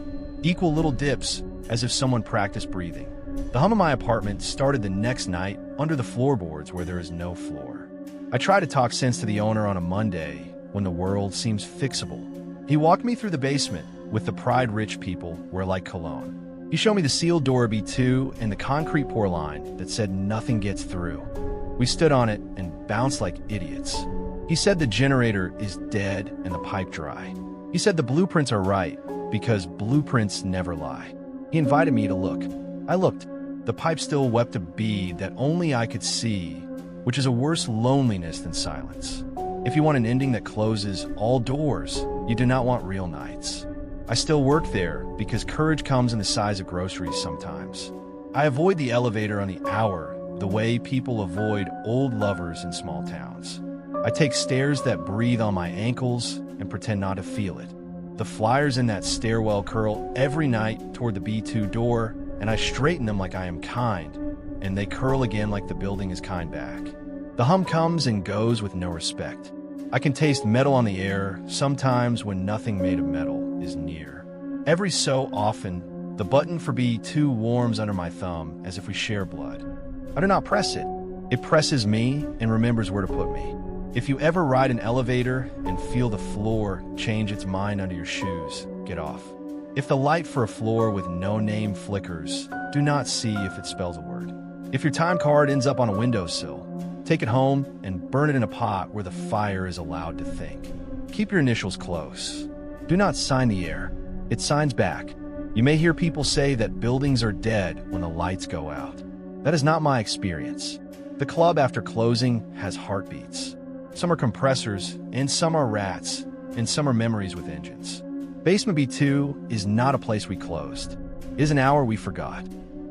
Speaker 1: Equal little dips, as if someone practiced breathing. The hum of my apartment started the next night under the floorboards where there is no floor. I tried to talk sense to the owner on a Monday when the world seems fixable. He walked me through the basement with the pride rich people wear like cologne. He showed me the sealed door B2 and the concrete pour line that said nothing gets through. We stood on it and bounced like idiots. He said the generator is dead and the pipe dry. He said the blueprints are right because blueprints never lie. He invited me to look. I looked. The pipe still wept a bead that only I could see, which is a worse loneliness than silence. If you want an ending that closes all doors, you do not want real nights. I still work there because courage comes in the size of groceries sometimes. I avoid the elevator on the hour the way people avoid old lovers in small towns. I take stairs that breathe on my ankles and pretend not to feel it. The flyers in that stairwell curl every night toward the B2 door, and I straighten them like I am kind, and they curl again like the building is kind back. The hum comes and goes with no respect. I can taste metal on the air, sometimes when nothing made of metal is near. Every so often, the button for B2 warms under my thumb as if we share blood. I do not press it. It presses me and remembers where to put me. If you ever ride an elevator and feel the floor change its mind under your shoes, get off. If the light for a floor with no name flickers, do not see if it spells a word. If your time card ends up on a windowsill, take it home and burn it in a pot where the fire is allowed to think. Keep your initials close. Do not sign the air. It signs back. You may hear people say that buildings are dead when the lights go out. That is not my experience. The club after closing has heartbeats. Some are compressors, and some are rats, and some are memories with engines. Basement B2 is not a place we closed. It is an hour we forgot.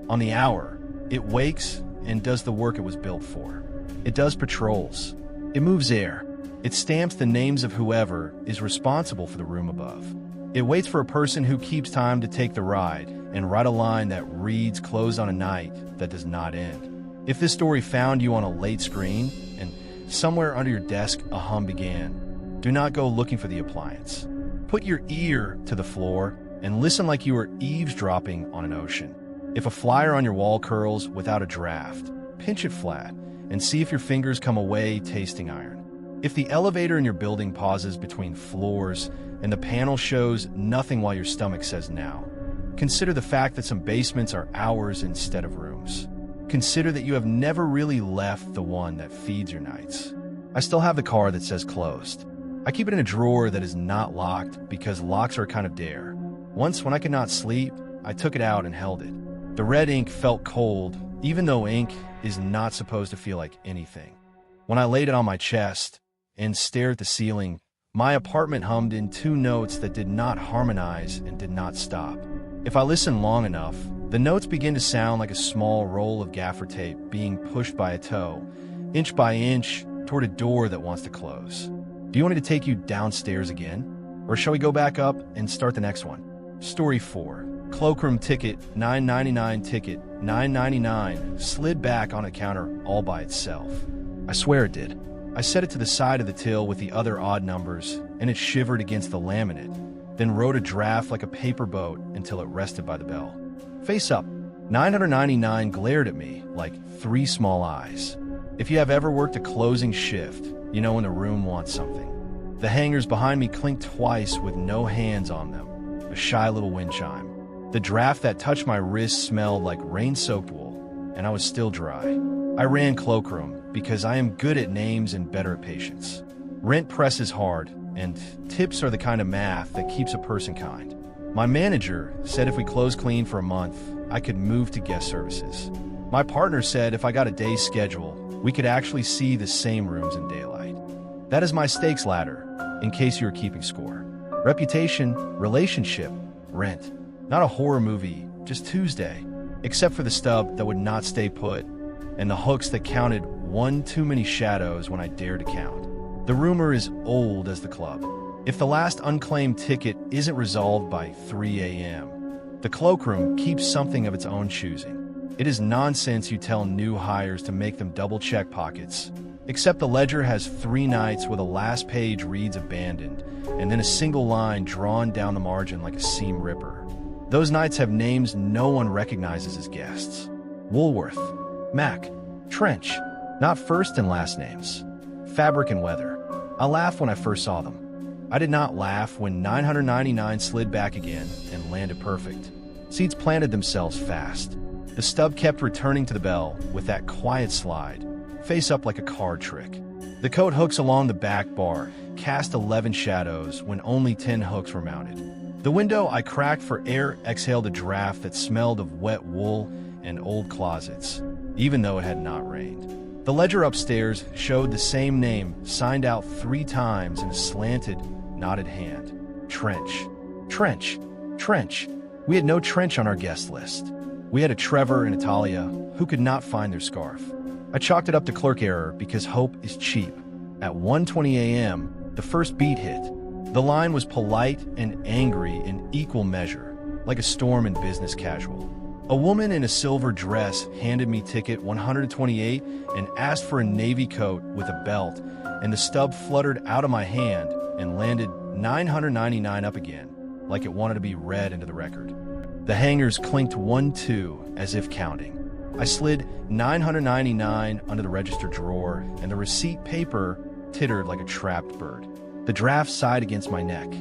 Speaker 1: On the hour, it wakes and does the work it was built for. It does patrols. It moves air. It stamps the names of whoever is responsible for the room above. It waits for a person who keeps time to take the ride and write a line that reads closed on a night that does not end. If this story found you on a late screen and somewhere under your desk a hum began, do not go looking for the appliance. Put your ear to the floor and listen like you are eavesdropping on an ocean. If a flyer on your wall curls without a draft, pinch it flat and see if your fingers come away tasting iron. If the elevator in your building pauses between floors and the panel shows nothing while your stomach says now, consider the fact that some basements are hours instead of rooms. Consider that you have never really left the one that feeds your nights. I still have the car that says closed. I keep it in a drawer that is not locked because locks are a kind of dare. Once, when I could not sleep, I took it out and held it. The red ink felt cold, even though ink is not supposed to feel like anything. When I laid it on my chest and stared at the ceiling, my apartment hummed in two notes that did not harmonize and did not stop. If I listened long enough, the notes begin to sound like a small roll of gaffer tape being pushed by a toe, inch by inch, toward a door that wants to close. Do you want me to take you downstairs again? Or shall we go back up and start the next one? Story 4. Cloakroom Ticket, $9.99 ticket, $9.99, slid back on a counter all by itself. I swear it did. I set it to the side of the till with the other odd numbers, and it shivered against the laminate, then rode a draft like a paper boat until it rested by the bell. Face up, $9.99 glared at me like 3 small eyes. If you have ever worked a closing shift, you know when the room wants something. The hangers behind me clinked twice with no hands on them, a shy little wind chime. The draft that touched my wrist smelled like rain-soaked wool, and I was still dry. I ran Cloakroom because I am good at names and better at patience. Rent presses hard, and tips are the kind of math that keeps a person kind. My manager said if we closed clean for a month, I could move to guest services. My partner said if I got a day's schedule, we could actually see the same rooms in daylight. That is my stakes ladder, in case you are keeping score. Reputation, relationship, rent. Not a horror movie, just Tuesday, except for the stub that would not stay put, and the hooks that counted one too many shadows when I dared to count. The rumor is old as the club. If the last unclaimed ticket isn't resolved by 3 a.m., the cloakroom keeps something of its own choosing. It is nonsense you tell new hires to make them double-check pockets, except the ledger has 3 nights where the last page reads abandoned, and then a single line drawn down the margin like a seam ripper. Those nights have names no one recognizes as guests. Woolworth, Mac, Trench, not first and last names. Fabric and Weather. I laughed when I first saw them. I did not laugh when $9.99 slid back again and landed perfect. Seats planted themselves fast. The stub kept returning to the bell with that quiet slide, face up like a card trick. The coat hooks along the back bar cast 11 shadows when only 10 hooks were mounted. The window I cracked for air exhaled a draft that smelled of wet wool and old closets, even though it had not rained. The ledger upstairs showed the same name signed out 3 times in a slanted, knotted hand. Trench. Trench. Trench. We had no Trench on our guest list. We had a Trevor and a Talia who could not find their scarf. I chalked it up to clerk error because hope is cheap. At 1:20 a.m., the first beat hit. The line was polite and angry in equal measure, like a storm in business casual. A woman in a silver dress handed me ticket 128 and asked for a navy coat with a belt, and the stub fluttered out of my hand and landed 999 up again, like it wanted to be read into the record. The hangers clinked 1-2 as if counting. I slid 999 under the register drawer, and the receipt paper tittered like a trapped bird. The draft sighed against my neck.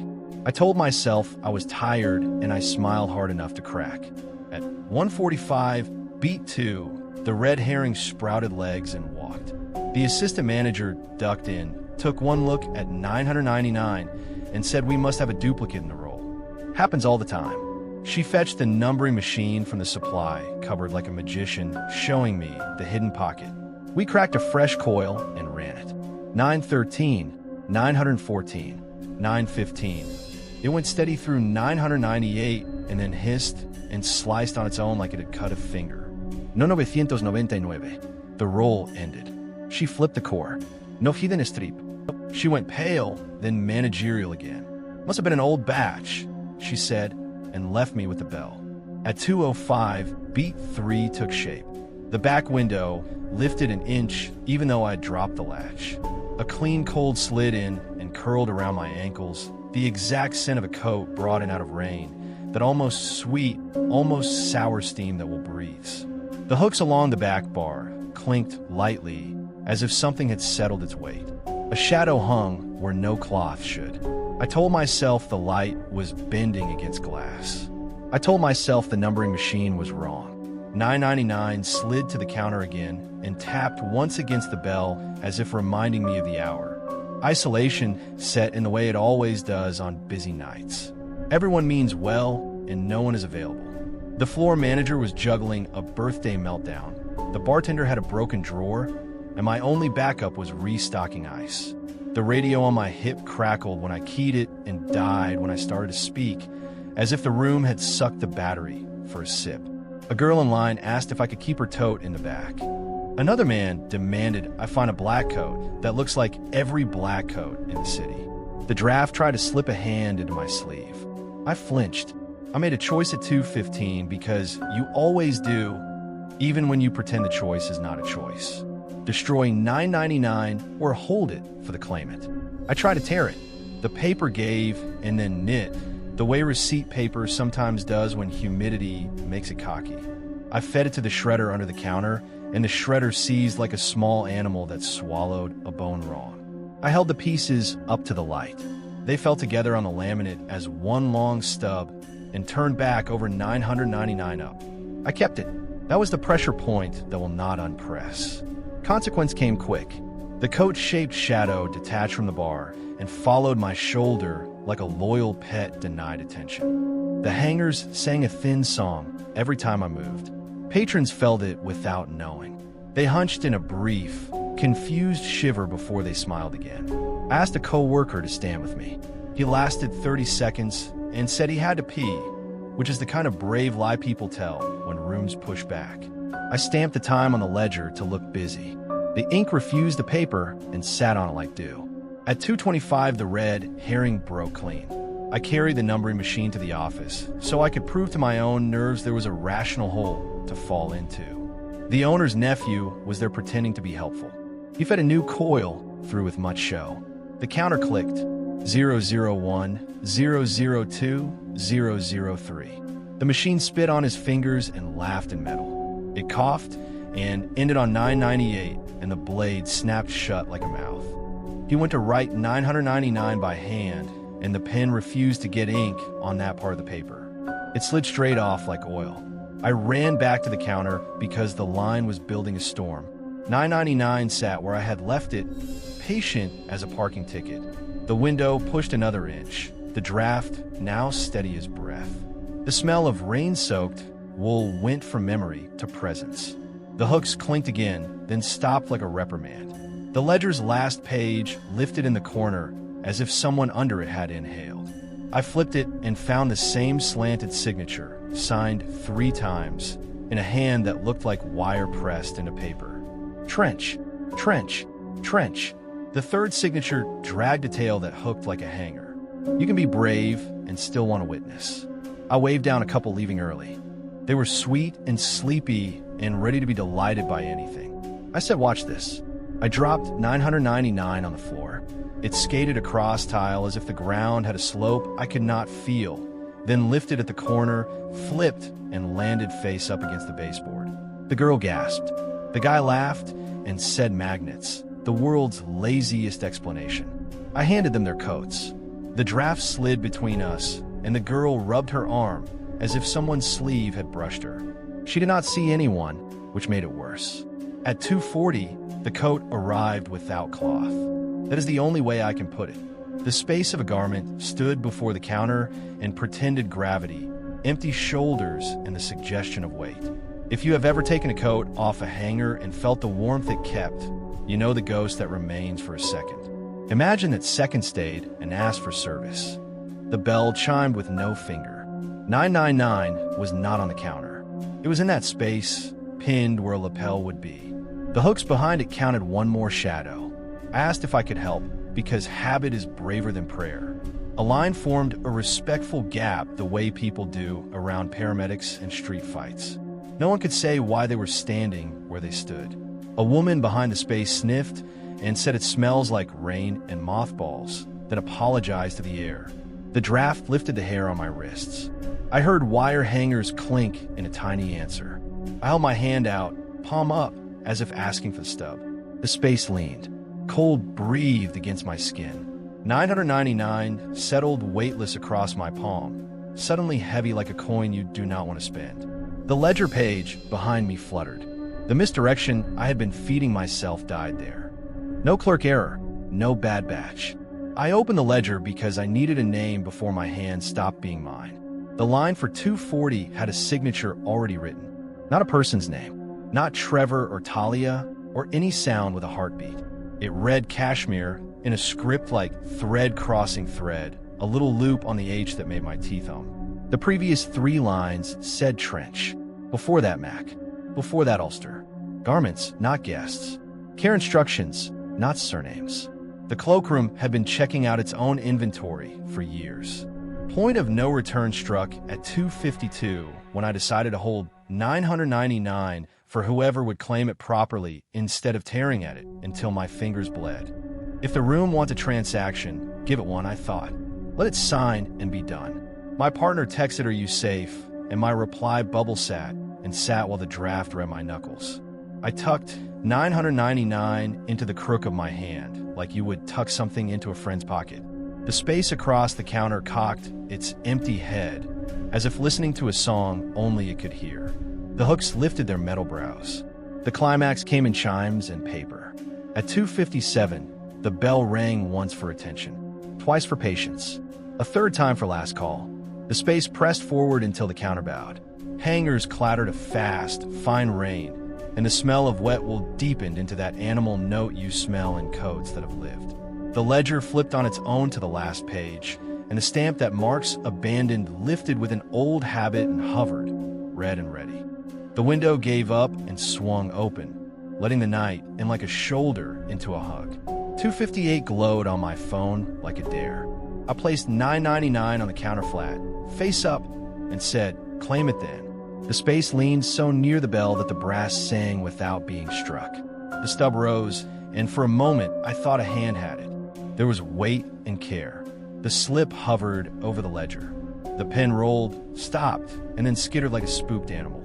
Speaker 1: I told myself I was tired, and I smiled hard enough to crack. At 1:45, beat 2, the red herring sprouted legs and walked. The assistant manager ducked in, took one look at 999, and said we must have a duplicate in the roll. Happens all the time. She fetched the numbering machine from the supply cupboard like a magician, showing me the hidden pocket. We cracked a fresh coil and ran it. 913, 914, 915. It went steady through 998 and then hissed and sliced on its own like it had cut a finger. No 999. The roll ended. She flipped the core. No hidden strip. She went pale, then managerial again. Must have been an old batch, she said, and left me with the bell. At 2:05, beat 3 took shape. The back window lifted an inch even though I'd dropped the latch. A clean cold slid in and curled around my ankles, the exact scent of a coat brought in out of rain, that almost sweet, almost sour steam that will breathe. The hooks along the back bar clinked lightly as if something had settled its weight. A shadow hung where no cloth should. I told myself the light was bending against glass. I told myself the numbering machine was wrong. 999 slid to the counter again and tapped once against the bell as if reminding me of the hour. Isolation set in the way it always does on busy nights. Everyone means well, and no one is available. The floor manager was juggling a birthday meltdown. The bartender had a broken drawer, and my only backup was restocking ice. The radio on my hip crackled when I keyed it and died when I started to speak, as if the room had sucked the battery for a sip. A girl in line asked if I could keep her tote in the back. Another man demanded I find a black coat that looks like every black coat in the city. The draft tried to slip a hand into my sleeve. I flinched. I made a choice at 2:15 because you always do, even when you pretend the choice is not a choice. Destroy 999 or hold it for the claimant. I tried to tear it. The paper gave and then knit, the way receipt paper sometimes does when humidity makes it cocky. I fed it to the shredder under the counter, and the shredder seized like a small animal that swallowed a bone raw. I held the pieces up to the light. They fell together on the laminate as one long stub and turned back over 999 up. I kept it. That was the pressure point that will not unpress. Consequence came quick. The coat-shaped shadow detached from the bar and followed my shoulder like a loyal pet denied attention. The hangers sang a thin song every time I moved. Patrons felt it without knowing. They hunched in a brief, confused shiver before they smiled again. I asked a co-worker to stand with me. He lasted 30 seconds and said he had to pee, which is the kind of brave lie people tell when rooms push back. I stamped the time on the ledger to look busy. The ink refused the paper and sat on it like dew. At 2:25, the red herring broke clean. I carried the numbering machine to the office so I could prove to my own nerves there was a rational hole to fall into. The owner's nephew was there pretending to be helpful. He fed a new coil through with much show. The counter clicked 001, 002, 003. The machine spit on his fingers and laughed in metal. It coughed and ended on 998, and the blade snapped shut like a mouth. He went to write 999 by hand, and the pen refused to get ink on that part of the paper. It slid straight off like oil. I ran back to the counter because the line was building a storm. 999 sat where I had left it, patient as a parking ticket. The window pushed another inch, the draft now steady as breath. The smell of rain-soaked wool went from memory to presence. The hooks clinked again, then stopped like a reprimand. The ledger's last page lifted in the corner as if someone under it had inhaled. I flipped it and found the same slanted signature, signed 3 times, in a hand that looked like wire pressed into paper. Trench, trench, trench. The third signature dragged a tail that hooked like a hanger. You can be brave and still want to witness. I waved down a couple leaving early. They were sweet and sleepy and ready to be delighted by anything. I said, watch this. I dropped 999 on the floor. It skated across tile as if the ground had a slope I could not feel, then lifted at the corner, flipped, and landed face up against the baseboard. The girl gasped. The guy laughed and said magnets, the world's laziest explanation. I handed them their coats. The draft slid between us, and the girl rubbed her arm as if someone's sleeve had brushed her. She did not see anyone, which made it worse. At 2:40, the coat arrived without cloth. That is the only way I can put it. The space of a garment stood before the counter and pretended gravity, empty shoulders, and the suggestion of weight. If you have ever taken a coat off a hanger and felt the warmth it kept, you know the ghost that remains for a second. Imagine that second stayed and asked for service. The bell chimed with no finger. 999 was not on the counter. It was in that space, pinned where a lapel would be. The hooks behind it counted one more shadow. I asked if I could help, because habit is braver than prayer. A line formed a respectful gap the way people do around paramedics and street fights. No one could say why they were standing where they stood. A woman behind the space sniffed and said it smells like rain and mothballs, then apologized to the air. The draft lifted the hair on my wrists. I heard wire hangers clink in a tiny answer. I held my hand out, palm up, as if asking for the stub. The space leaned. Cold breathed against my skin. 999 settled weightless across my palm, suddenly heavy like a coin you do not want to spend. The ledger page behind me fluttered. The misdirection I had been feeding myself died there. No clerk error, no bad batch. I opened the ledger because I needed a name before my hand stopped being mine. The line for 240 had a signature already written. Not a person's name, not Trevor or Talia, or any sound with a heartbeat. It read Kashmir in a script like thread crossing thread, a little loop on the H that made my teeth hum. The previous 3 lines said trench. Before that, Mac. Before that, Ulster. Garments, not guests. Care instructions, not surnames. The cloakroom had been checking out its own inventory for years. Point of no return struck at 2:52 when I decided to hold 999 for whoever would claim it properly instead of tearing at it until my fingers bled. If the room wants a transaction, give it one, I thought. Let it sign and be done. My partner texted, "Are you safe?" and my reply bubble sat while the draft read my knuckles. I tucked 999 into the crook of my hand, like you would tuck something into a friend's pocket. The space across the counter cocked its empty head, as if listening to a song only it could hear. The hooks lifted their metal brows. The climax came in chimes and paper. At 2:57, the bell rang once for attention, twice for patience, a third time for last call. The space pressed forward until the counter bowed. Hangers clattered a fast, fine rain, and the smell of wet wool deepened into that animal note you smell in coats that have lived. The ledger flipped on its own to the last page, and the stamp that marks abandoned lifted with an old habit and hovered, red and ready. The window gave up and swung open, letting the night in like a shoulder into a hug. 2:58 glowed on my phone like a dare. I placed 999 on the counter flat, face up, and said, "Claim it then." The space leaned so near the bell that the brass sang without being struck. The stub rose, and for a moment I thought a hand had it. There was weight and care. The slip hovered over the ledger. The pen rolled, stopped, and then skittered like a spooked animal.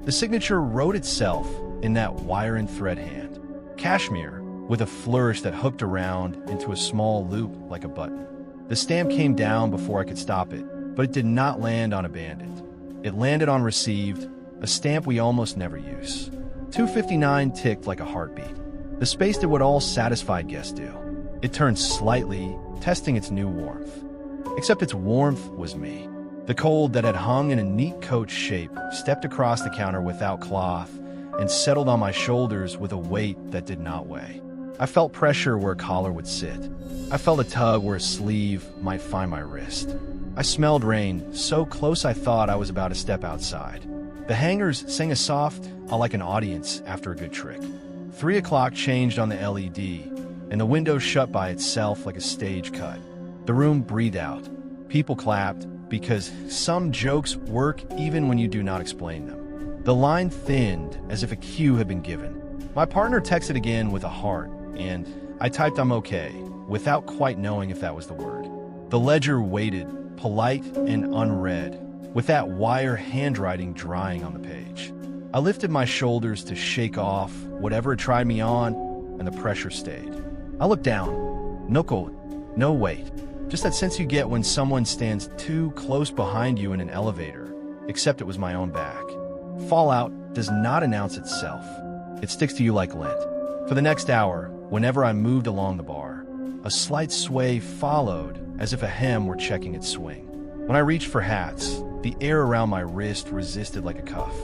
Speaker 1: The signature wrote itself in that wire and thread hand. Kashmir, with a flourish that hooked around into a small loop like a button. The stamp came down before I could stop it, but it did not land on abandoned. It landed on received, a stamp we almost never use. 2:59 ticked like a heartbeat. The space did what all satisfied guests do. It turned slightly, testing its new warmth. Except its warmth was me. The cold that had hung in a neat coach shape stepped across the counter without cloth and settled on my shoulders with a weight that did not weigh. I felt pressure where a collar would sit. I felt a tug where a sleeve might find my wrist. I smelled rain, so close I thought I was about to step outside. The hangers sang a soft, like an audience after a good trick. 3 o'clock changed on the LED, and the window shut by itself like a stage cut. The room breathed out. People clapped, because some jokes work even when you do not explain them. The line thinned as if a cue had been given. My partner texted again with a heart, and I typed "I'm okay," without quite knowing if that was the word. The ledger waited, polite and unread, with that wire handwriting drying on the page. I lifted my shoulders to shake off whatever had tried me on, and the pressure stayed. I looked down. No cold, no weight. Just that sense you get when someone stands too close behind you in an elevator, except it was my own back. Fallout does not announce itself. It sticks to you like lint. For the next hour, whenever I moved along the bar, a slight sway followed as if a hem were checking its swing. When I reached for hats, the air around my wrist resisted like a cuff.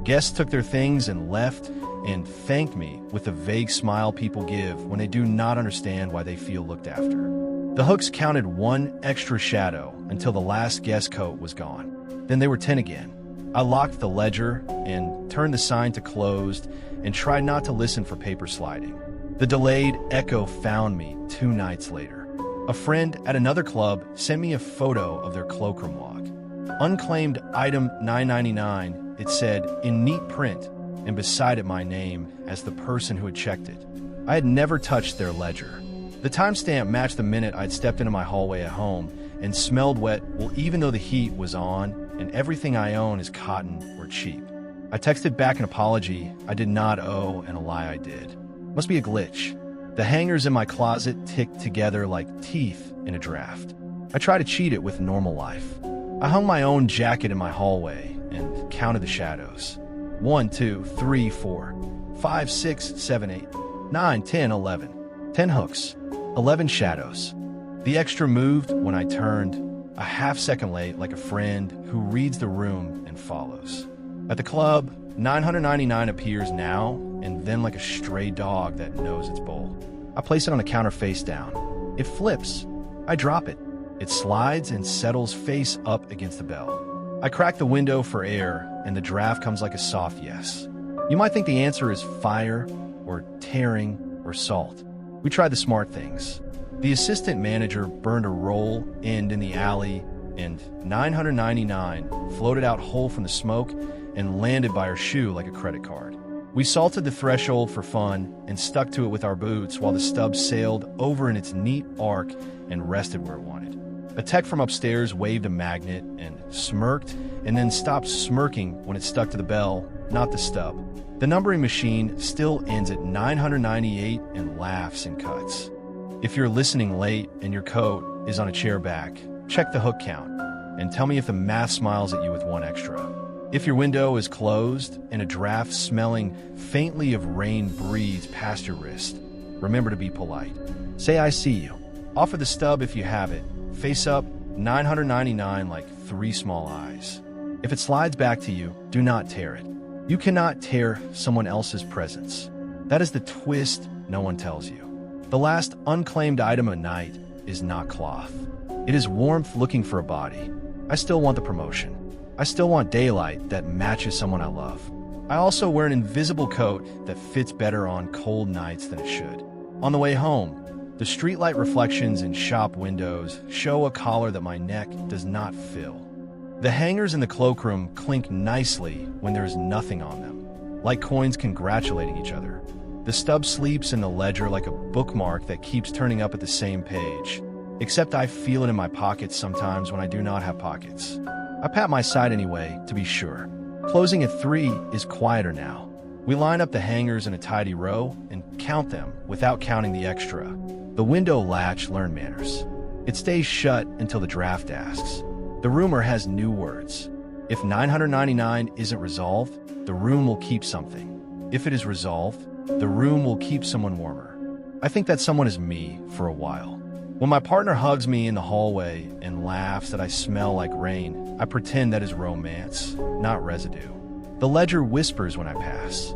Speaker 1: Guests took their things and left and thanked me with the vague smile people give when they do not understand why they feel looked after. The hooks counted 1 extra shadow until the last guest coat was gone. Then they were 10 again. I locked the ledger and turned the sign to closed and tried not to listen for paper sliding. The delayed echo found me 2 nights later. A friend at another club sent me a photo of their cloakroom log. Unclaimed item 999, it said in neat print, and beside it my name as the person who had checked it. I had never touched their ledger. The timestamp matched the minute I'd stepped into my hallway at home and smelled wet, well, even though the heat was on and everything I own is cotton or cheap. I texted back an apology I did not owe and a lie I did. Must be a glitch. The hangers in my closet ticked together like teeth in a draft. I tried to cheat it with normal life. I hung my own jacket in my hallway and counted the shadows. 1, 2, 3, 4, 5, 6, 7, 8, 9, 10, 11. 10 hooks, 11 shadows. The extra moved when I turned, a half second late like a friend who reads the room and follows. At the club, 999 appears now and then like a stray dog that knows its bowl. I place it on the counter face down. It flips. I drop it. It slides and settles face up against the bell. I crack the window for air and the draft comes like a soft yes. You might think the answer is fire or tearing or salt. We tried the smart things. The assistant manager burned a roll end in the alley, and 999 floated out whole from the smoke and landed by her shoe like a credit card. We salted the threshold for fun and stuck to it with our boots while the stub sailed over in its neat arc and rested where it wanted. A tech from upstairs waved a magnet and smirked and then stopped smirking when it stuck to the bell, not the stub. The numbering machine still ends at 998 and laughs and cuts. If you're listening late and your coat is on a chair back, check the hook count and tell me if the math smiles at you with 1 extra. If your window is closed and a draft smelling faintly of rain breathes past your wrist, remember to be polite. Say "I see you." Offer the stub if you have it. Face up 999 like 3 small eyes. If it slides back to you, do not tear it. You cannot tear someone else's presence. That is the twist no one tells you. The last unclaimed item of night is not cloth. It is warmth looking for a body. I still want the promotion. I still want daylight that matches someone I love. I also wear an invisible coat that fits better on cold nights than it should. On the way home, the streetlight reflections in shop windows show a collar that my neck does not fill. The hangers in the cloakroom clink nicely when there is nothing on them, like coins congratulating each other. The stub sleeps in the ledger like a bookmark that keeps turning up at the same page, except I feel it in my pockets sometimes when I do not have pockets. I pat my side anyway, to be sure. Closing at 3 is quieter now. We line up the hangers in a tidy row and count them without counting the extra. The window latch learned manners. It stays shut until the draft asks. The rumor has new words. If 999 isn't resolved, the room will keep something. If it is resolved, the room will keep someone warmer. I think that someone is me for a while. When my partner hugs me in the hallway and laughs that I smell like rain, I pretend that is romance, not residue. The ledger whispers when I pass.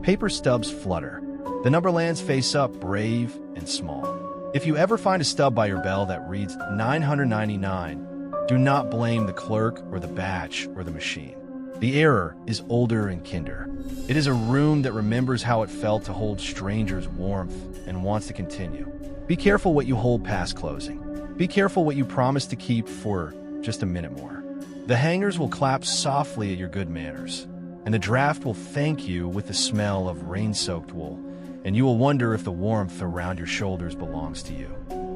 Speaker 1: Paper stubs flutter. The number lands face up, brave and small. If you ever find a stub by your bell that reads 999, do not blame the clerk or the batch or the machine. The error is older and kinder. It is a room that remembers how it felt to hold strangers' warmth and wants to continue. Be careful what you hold past closing. Be careful what you promise to keep for just a minute more. The hangers will clap softly at your good manners, and the draft will thank you with the smell of rain-soaked wool, and you will wonder if the warmth around your shoulders belongs to you.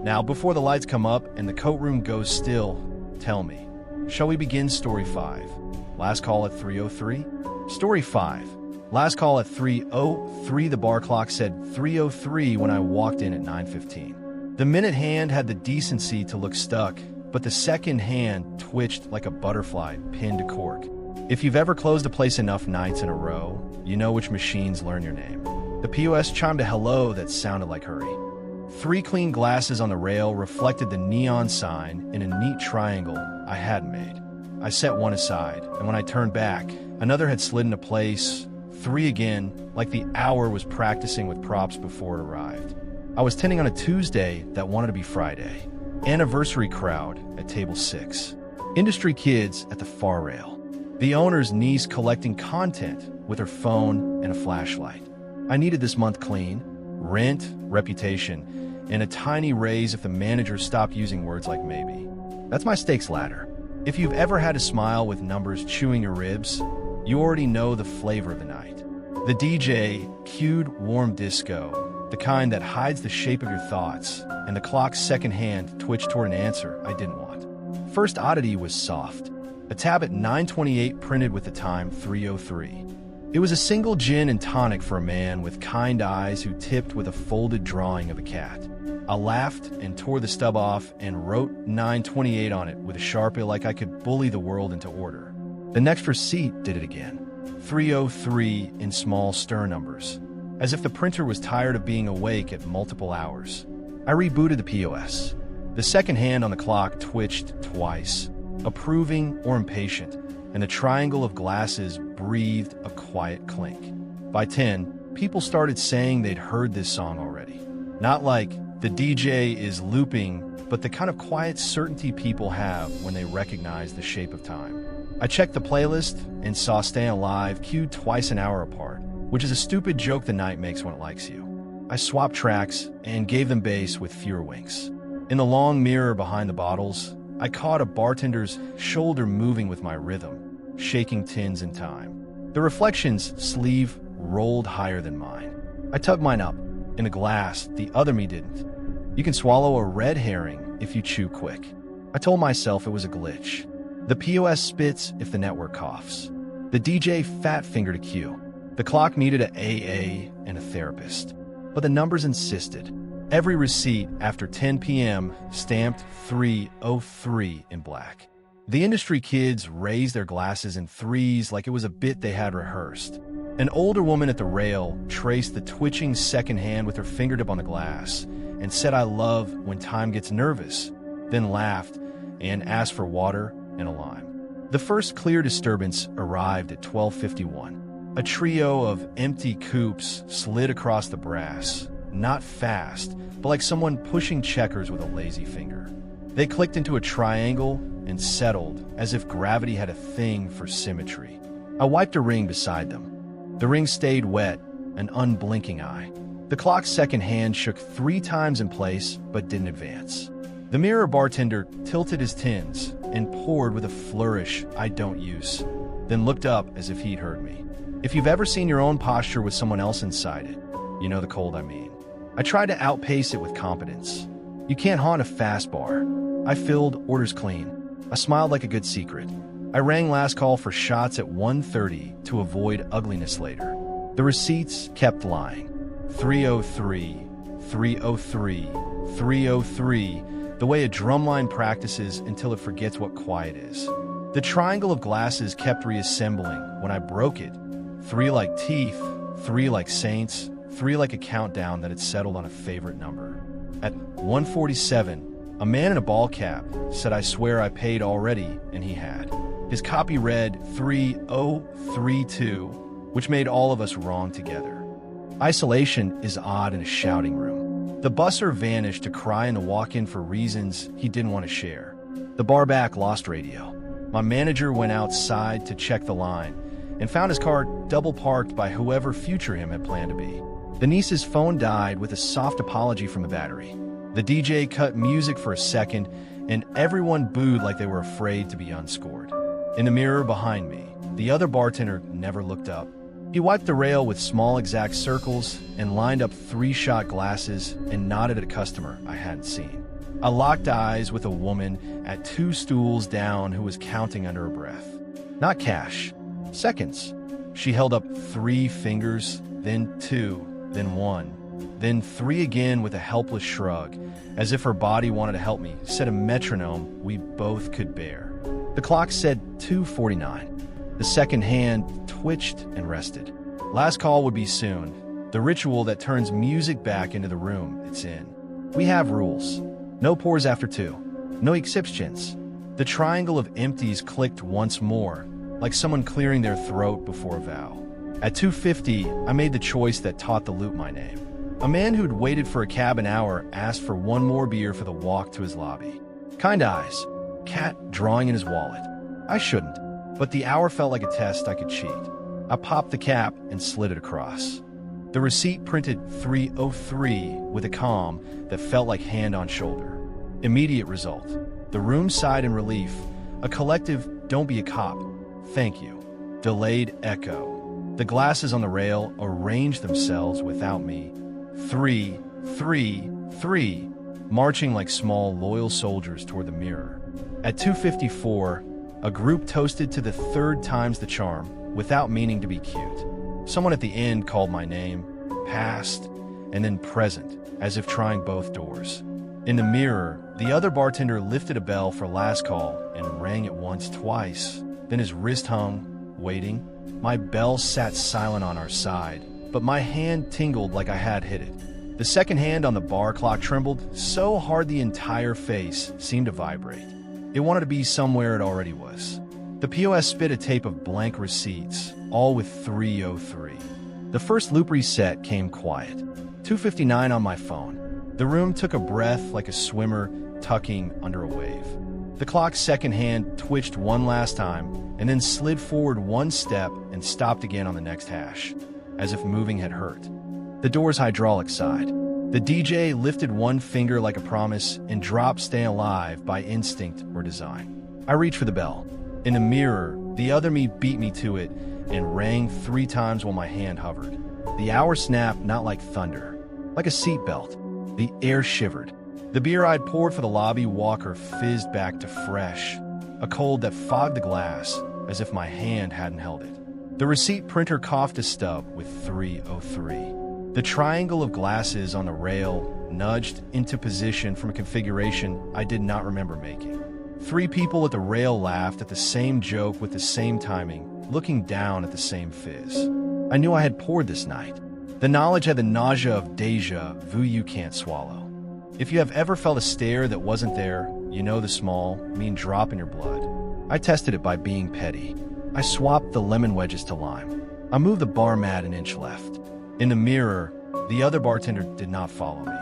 Speaker 1: Now, before the lights come up and the coat room goes still, tell me, shall we begin Story 5? Last call at 3:03? Story 5. Last call at 3:03. The bar clock said 3:03 when I walked in at 9:15. The minute hand had the decency to look stuck, but the second hand twitched like a butterfly pinned to cork. If you've ever closed a place enough nights in a row, you know which machines learn your name. The POS chimed a hello that sounded like hurry. 3 clean glasses on the rail reflected the neon sign in a neat triangle I hadn't made. I set one aside, and when I turned back, another had slid into place, 3 again, like the hour was practicing with props before it arrived. I was tending on a Tuesday that wanted to be Friday. Anniversary crowd at table 6. Industry kids at the far rail. The owner's niece collecting content with her phone and a flashlight. I needed this month clean, rent, reputation, and a tiny raise if the manager stopped using words like maybe. That's my stakes ladder. If you've ever had a smile with numbers chewing your ribs, you already know the flavor of the night. The DJ cued warm disco, the kind that hides the shape of your thoughts, and the clock's second hand twitched toward an answer I didn't want. First oddity was soft. A tab at 9:28 printed with the time 3:03. It was a single gin and tonic for a man with kind eyes who tipped with a folded drawing of a cat. I laughed and tore the stub off and wrote 9:28 on it with a Sharpie like I could bully the world into order. The next receipt did it again. 3:03 in small stir numbers, as if the printer was tired of being awake at multiple hours. I rebooted the POS. The second hand on the clock twitched twice, approving or impatient, and the triangle of glasses breathed a quiet clink. By 10, people started saying they'd heard this song already. Not like the DJ is looping, but the kind of quiet certainty people have when they recognize the shape of time. I checked the playlist and saw Staying Alive cued twice an hour apart, which is a stupid joke the night makes when it likes you. I swapped tracks and gave them bass with fewer winks. In the long mirror behind the bottles, I caught a bartender's shoulder moving with my rhythm, shaking tins in time. The reflection's sleeve rolled higher than mine. I tugged mine up. In a glass, the other me didn't. You can swallow a red herring if you chew quick. I told myself it was a glitch. The POS spits if the network coughs. The DJ fat-fingered a cue. The clock needed an AA and a therapist. But the numbers insisted. Every receipt after 10 p.m. stamped 3:03 in black. The industry kids raised their glasses in threes like it was a bit they had rehearsed. An older woman at the rail traced the twitching second hand with her fingertip on the glass and said I love when time gets nervous, then laughed and asked for water and a lime. The first clear disturbance arrived at 12:51. A trio of empty coupes slid across the brass, not fast, but like someone pushing checkers with a lazy finger. They clicked into a triangle and settled as if gravity had a thing for symmetry. I wiped a ring beside them. The ring stayed wet, an unblinking eye. The clock's second hand shook 3 times in place, but didn't advance. The mirror bartender tilted his tins and poured with a flourish I don't use, then looked up as if he'd heard me. If you've ever seen your own posture with someone else inside it, you know the cold I mean. I tried to outpace it with competence. You can't haunt a fast bar. I filled orders clean. I smiled like a good secret. I rang last call for shots at 1:30 to avoid ugliness later. The receipts kept lying. 3:03, 3:03, 3:03, the way a drumline practices until it forgets what quiet is. The triangle of glasses kept reassembling when I broke it. 3 like teeth, 3 like saints, 3 like a countdown that had settled on a favorite number. At 1:47, a man in a ball cap said I swear I paid already, and he had. His copy read 3032, which made all of us wrong together. Isolation is odd in a shouting room. The busser vanished to cry in the walk-in for reasons he didn't want to share. The bar back lost radio. My manager went outside to check the line and found his car double parked by whoever future him had planned to be. The niece's phone died with a soft apology from the battery. The DJ cut music for a second, and everyone booed like they were afraid to be unscored. In the mirror behind me, the other bartender never looked up. He wiped the rail with small exact circles and lined up 3-shot glasses and nodded at a customer I hadn't seen. I locked eyes with a woman at 2 stools down who was counting under her breath. Not cash, seconds. She held up 3 fingers, then 2, then 1, then 3 again with a helpless shrug, as if her body wanted to help me, set a metronome we both could bear. The clock said 2:49. The second hand twitched and rested. Last call would be soon. The ritual that turns music back into the room it's in. We have rules. No pours after 2. No exceptions. The triangle of empties clicked once more, like someone clearing their throat before a vow. At 2:50, I made the choice that taught the loop my name. A man who'd waited for a cab an hour asked for 1 more beer for the walk to his lobby. Kind eyes. Cat drawing in his wallet. I shouldn't, but the hour felt like a test I could cheat. I popped the cap and slid it across. The receipt printed 303 with a calm that felt like hand on shoulder. Immediate result. The room sighed in relief. A collective, don't be a cop. Thank you. Delayed echo. The glasses on the rail arranged themselves without me. 3, 3, 3, marching like small, loyal soldiers toward the mirror. At 2:54, a group toasted to the 3rd time's the charm, without meaning to be cute. Someone at the end called my name, past, and then present, as if trying both doors. In the mirror, the other bartender lifted a bell for last call and rang it once, twice. Then his wrist hung, waiting. My bell sat silent on our side, but my hand tingled like I had hit it. The second hand on the bar clock trembled so hard the entire face seemed to vibrate. It wanted to be somewhere it already was. The POS spit a tape of blank receipts, all with 303. The first loop reset came quiet. 2:59 on my phone. The room took a breath like a swimmer tucking under a wave. The clock's second hand twitched one last time and then slid forward 1 step and stopped again on the next hash, as if moving had hurt. The door's hydraulic side. The DJ lifted 1 finger like a promise and dropped Stay Alive by instinct or design. I reached for the bell. In the mirror, the other me beat me to it and rang 3 times while my hand hovered. The hour snapped not like thunder, like a seatbelt. The air shivered. The beer I'd poured for the lobby walker fizzed back to fresh, a cold that fogged the glass as if my hand hadn't held it. The receipt printer coughed a stub with 303. The triangle of glasses on the rail nudged into position from a configuration I did not remember making. 3 people at the rail laughed at the same joke with the same timing, looking down at the same fizz. I knew I had poured this night. The knowledge had the nausea of deja vu you can't swallow. If you have ever felt a stare that wasn't there, you know the small, mean drop in your blood. I tested it by being petty. I swapped the lemon wedges to lime. I moved the bar mat an inch left. In the mirror, the other bartender did not follow me.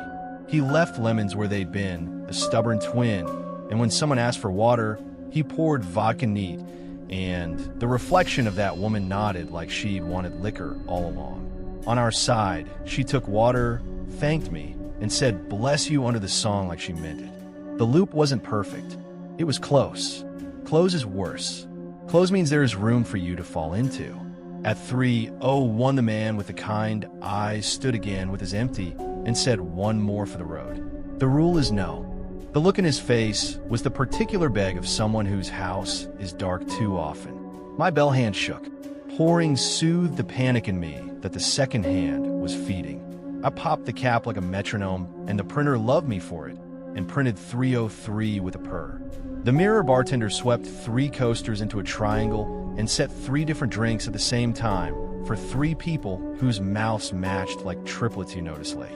Speaker 1: He left lemons where they'd been, a stubborn twin, and when someone asked for water, he poured vodka neat, and the reflection of that woman nodded like she'd wanted liquor all along. On our side, she took water, thanked me, and said bless you under the song like she meant it. The loop wasn't perfect. It was close. Close is worse. Close means there is room for you to fall into. At 3:01, the man with the kind eyes stood again with his empty and said 1 more for the road. The rule is no. The look in his face was the particular beg of someone whose house is dark too often. My bell hand shook. Pouring soothed the panic in me that the second hand was feeding. I popped the cap like a metronome, and the printer loved me for it, and printed 303 with a purr. The mirror bartender swept 3 coasters into a triangle and set 3 different drinks at the same time for 3 people whose mouths matched like triplets you notice late.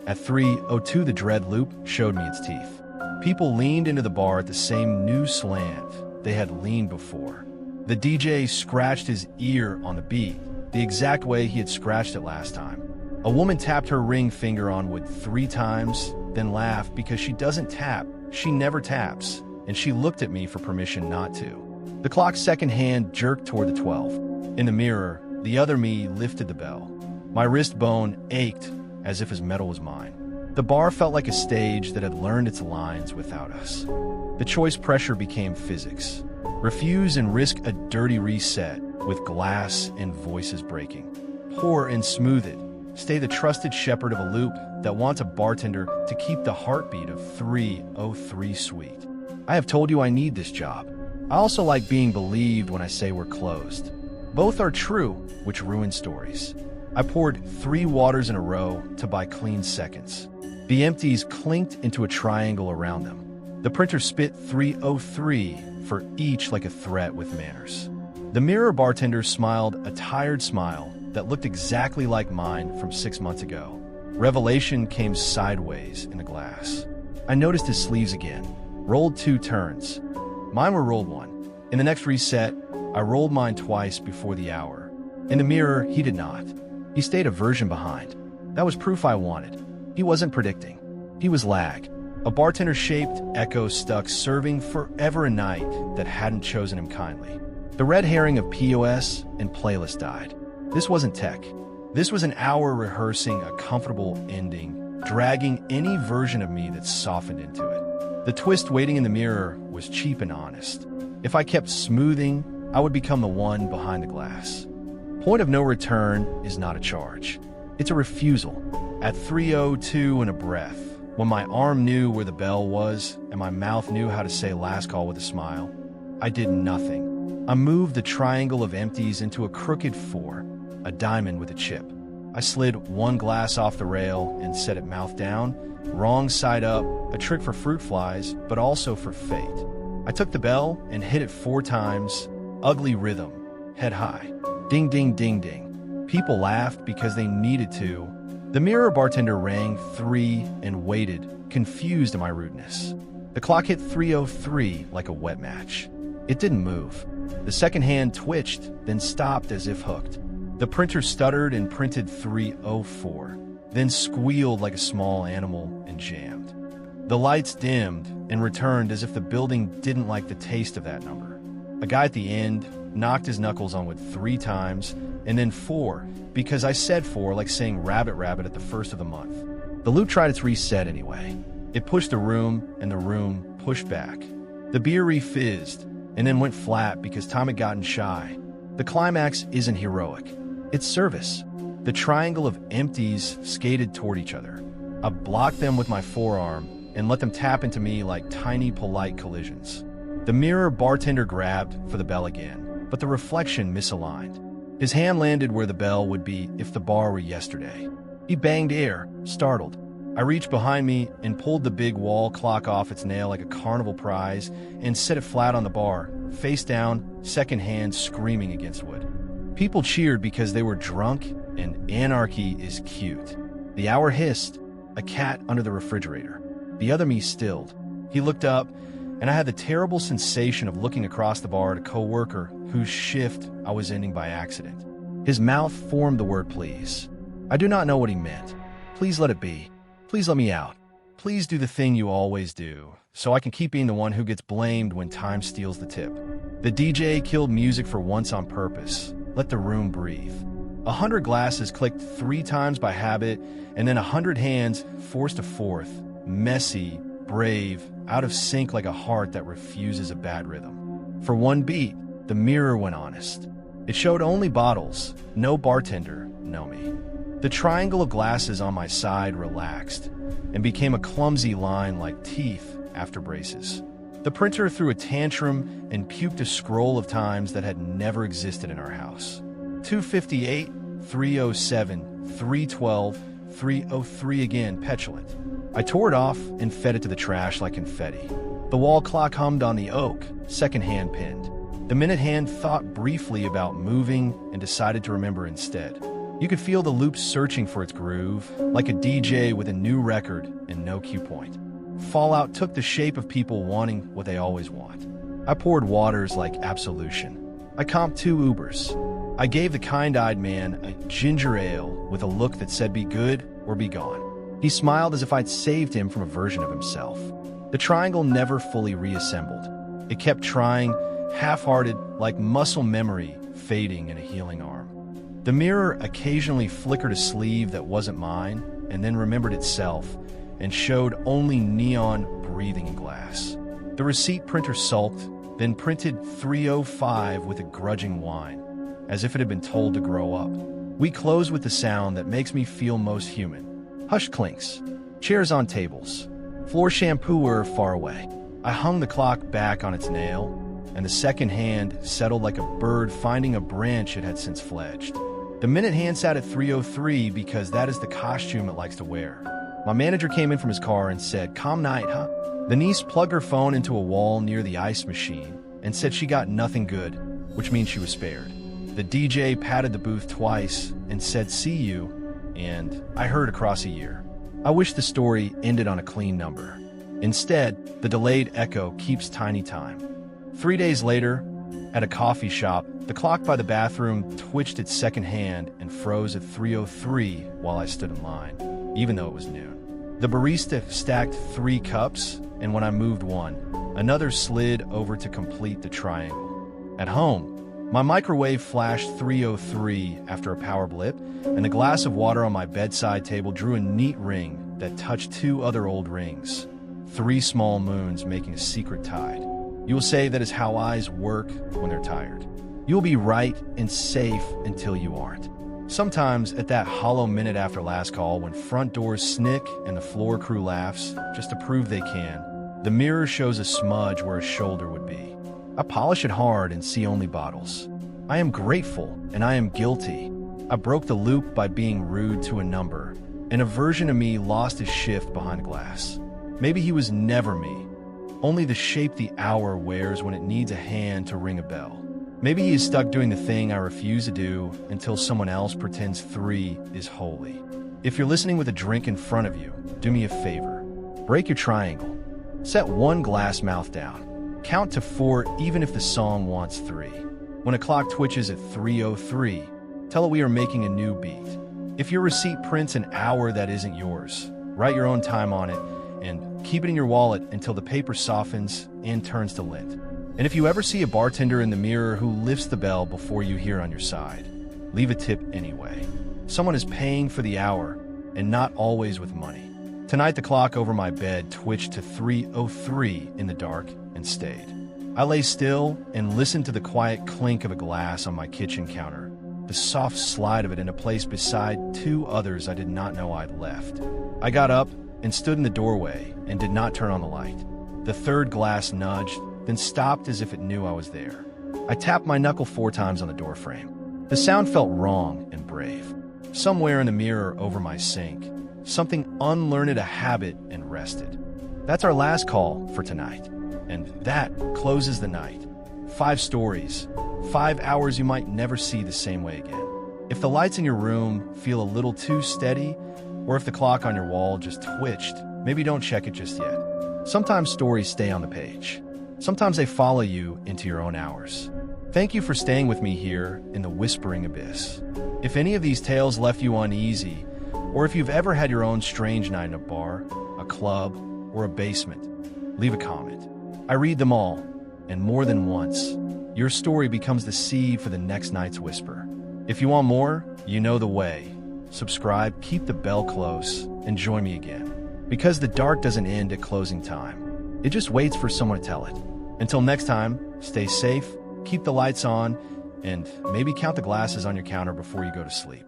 Speaker 1: At 3:02, the dread loop showed me its teeth. People leaned into the bar at the same new slant they had leaned before. The DJ scratched his ear on the beat, the exact way he had scratched it last time. A woman tapped her ring finger on wood 3 times, then laughed because she doesn't tap, she never taps, and she looked at me for permission not to. The clock's second hand jerked toward the 12. In the mirror, the other me lifted the bell. My wrist bone ached as if his metal was mine. The bar felt like a stage that had learned its lines without us. The choice pressure became physics. Refuse and risk a dirty reset with glass and voices breaking. Pour and smooth it. Stay the trusted shepherd of a loop that wants a bartender to keep the heartbeat of 303 sweet. I have told you I need this job. I also like being believed when I say we're closed. Both are true, which ruin stories. I poured 3 waters in a row to buy clean seconds. The empties clinked into a triangle around them. The printer spit 303 for each like a threat with manners. The mirror bartender smiled a tired smile that looked exactly like mine from 6 months ago. Revelation came sideways in the glass. I noticed his sleeves again, rolled 2 turns. Mine were rolled 1. In the next reset, I rolled mine twice before the hour. In the mirror, he did not. He stayed a version behind. That was proof I wanted. He wasn't predicting. He was lag. A bartender-shaped echo stuck serving forever a night that hadn't chosen him kindly. The red herring of POS and playlist died. This wasn't tech. This was an hour rehearsing a comfortable ending, dragging any version of me that softened into it. The twist waiting in the mirror was cheap and honest. If I kept smoothing, I would become the one behind the glass. Point of no return is not a charge. It's a refusal. At 3:02 in a breath, when my arm knew where the bell was and my mouth knew how to say last call with a smile, I did nothing. I moved the triangle of empties into a crooked 4, a diamond with a chip. I slid 1 glass off the rail and set it mouth down, wrong side up, a trick for fruit flies, but also for fate. I took the bell and hit it 4 times, ugly rhythm, head high. Ding, ding, ding, ding. People laughed because they needed to. The mirror bartender rang 3 and waited, confused at my rudeness. The clock hit 3:03 like a wet match. It didn't move. The second hand twitched, then stopped as if hooked. The printer stuttered and printed 3:04, then squealed like a small animal and jammed. The lights dimmed and returned as if the building didn't like the taste of that number. A guy at the end knocked his knuckles on wood 3 times, and then 4, because I said 4 like saying rabbit rabbit at the first of the month. The loop tried its reset anyway. It pushed the room, and the room pushed back. The beer refizzed, and then went flat because time had gotten shy. The climax isn't heroic. It's service. The triangle of empties skated toward each other. I blocked them with my forearm and let them tap into me like tiny, polite collisions. The mirror bartender grabbed for the bell again, but the reflection misaligned. His hand landed where the bell would be if the bar were yesterday. He banged air, startled. I reached behind me and pulled the big wall clock off its nail like a carnival prize and set it flat on the bar, face down, second hand screaming against wood. People cheered because they were drunk, and anarchy is cute. The hour hissed, a cat under the refrigerator. The other me stilled. He looked up, and I had the terrible sensation of looking across the bar at a coworker whose shift I was ending by accident. His mouth formed the word please. I do not know what he meant. Please let it be. Please let me out. Please do the thing you always do, so I can keep being the one who gets blamed when time steals the tip. The DJ killed music for once on purpose. Let the room breathe. 100 glasses clicked 3 times by habit, and then 100 hands forced a fourth. Messy, brave, out of sync like a heart that refuses a bad rhythm. For 1 beat, the mirror went honest. It showed only bottles, no bartender, no me. The triangle of glasses on my side relaxed and became a clumsy line like teeth after braces. The printer threw a tantrum and puked a scroll of times that had never existed in our house. 258, 307, 312, 303 again, petulant. I tore it off and fed it to the trash like confetti. The wall clock hummed on the oak, second hand pinned. The minute hand thought briefly about moving and decided to remember instead. You could feel the loop searching for its groove, like a DJ with a new record and no cue point. Fallout took the shape of people wanting what they always want. I poured waters like absolution. I comped 2 Ubers. I gave the kind-eyed man a ginger ale with a look that said be good or be gone. He smiled as if I'd saved him from a version of himself. The triangle never fully reassembled. It kept trying, half-hearted, like muscle memory fading in a healing arm. The mirror occasionally flickered a sleeve that wasn't mine, and then remembered itself, and showed only neon breathing in glass. The receipt printer sulked, then printed 305 with a grudging whine, as if it had been told to grow up. We close with the sound that makes me feel most human. Hush clinks, chairs on tables, floor shampooer far away. I hung the clock back on its nail, and the second hand settled like a bird finding a branch it had since fledged. The minute hand sat at 3:03 because that is the costume it likes to wear. My manager came in from his car and said, "Calm night, huh?" The niece plugged her phone into a wall near the ice machine and said she got nothing good, which means she was spared. The DJ patted the booth twice and said, "See you," and I heard across a year. I wish the story ended on a clean number. Instead, the delayed echo keeps tiny time. 3 days later, at a coffee shop, the clock by the bathroom twitched its second hand and froze at 3:03 while I stood in line, even though it was noon. The barista stacked 3 cups, and when I moved one, another slid over to complete the triangle. At home, my microwave flashed 3:03 after a power blip, and the glass of water on my bedside table drew a neat ring that touched 2 other old rings, 3 small moons making a secret tide. You will say that is how eyes work when they're tired. You will be right and safe until you aren't. Sometimes, at that hollow minute after last call, when front doors snick and the floor crew laughs, just to prove they can, the mirror shows a smudge where a shoulder would be. I polish it hard and see only bottles. I am grateful, and I am guilty. I broke the loop by being rude to a number, and a version of me lost his shift behind glass. Maybe he was never me, only the shape the hour wears when it needs a hand to ring a bell. Maybe he is stuck doing the thing I refuse to do until someone else pretends 3 is holy. If you're listening with a drink in front of you, do me a favor. Break your triangle. Set 1 glass mouth down. Count to 4 even if the song wants 3. When a clock twitches at 3:03, tell it we are making a new beat. If your receipt prints an hour that isn't yours, write your own time on it and keep it in your wallet until the paper softens and turns to lint. And if you ever see a bartender in the mirror who lifts the bell before you hear on your side, leave a tip anyway. Someone is paying for the hour, and not always with money. Tonight the clock over my bed twitched to 3:03 in the dark and stayed. I lay still and listened to the quiet clink of a glass on my kitchen counter, the soft slide of it in a place beside 2 others I did not know I'd left. I got up and stood in the doorway and did not turn on the light. The 3rd glass nudged, then stopped as if it knew I was there. I tapped my knuckle 4 times on the doorframe. The sound felt wrong and brave. Somewhere in the mirror over my sink, something unlearned a habit and rested. That's our last call for tonight. And that closes the night. 5 stories, 5 hours you might never see the same way again. If the lights in your room feel a little too steady, or if the clock on your wall just twitched, maybe don't check it just yet. Sometimes stories stay on the page. Sometimes they follow you into your own hours. Thank you for staying with me here in the whispering abyss. If any of these tales left you uneasy, or if you've ever had your own strange night in a bar, a club, or a basement, leave a comment. I read them all, and more than once, your story becomes the seed for the next night's whisper. If you want more, you know the way. Subscribe, keep the bell close, and join me again. Because the dark doesn't end at closing time. It just waits for someone to tell it. Until next time, stay safe, keep the lights on, and maybe count the glasses on your counter before you go to sleep.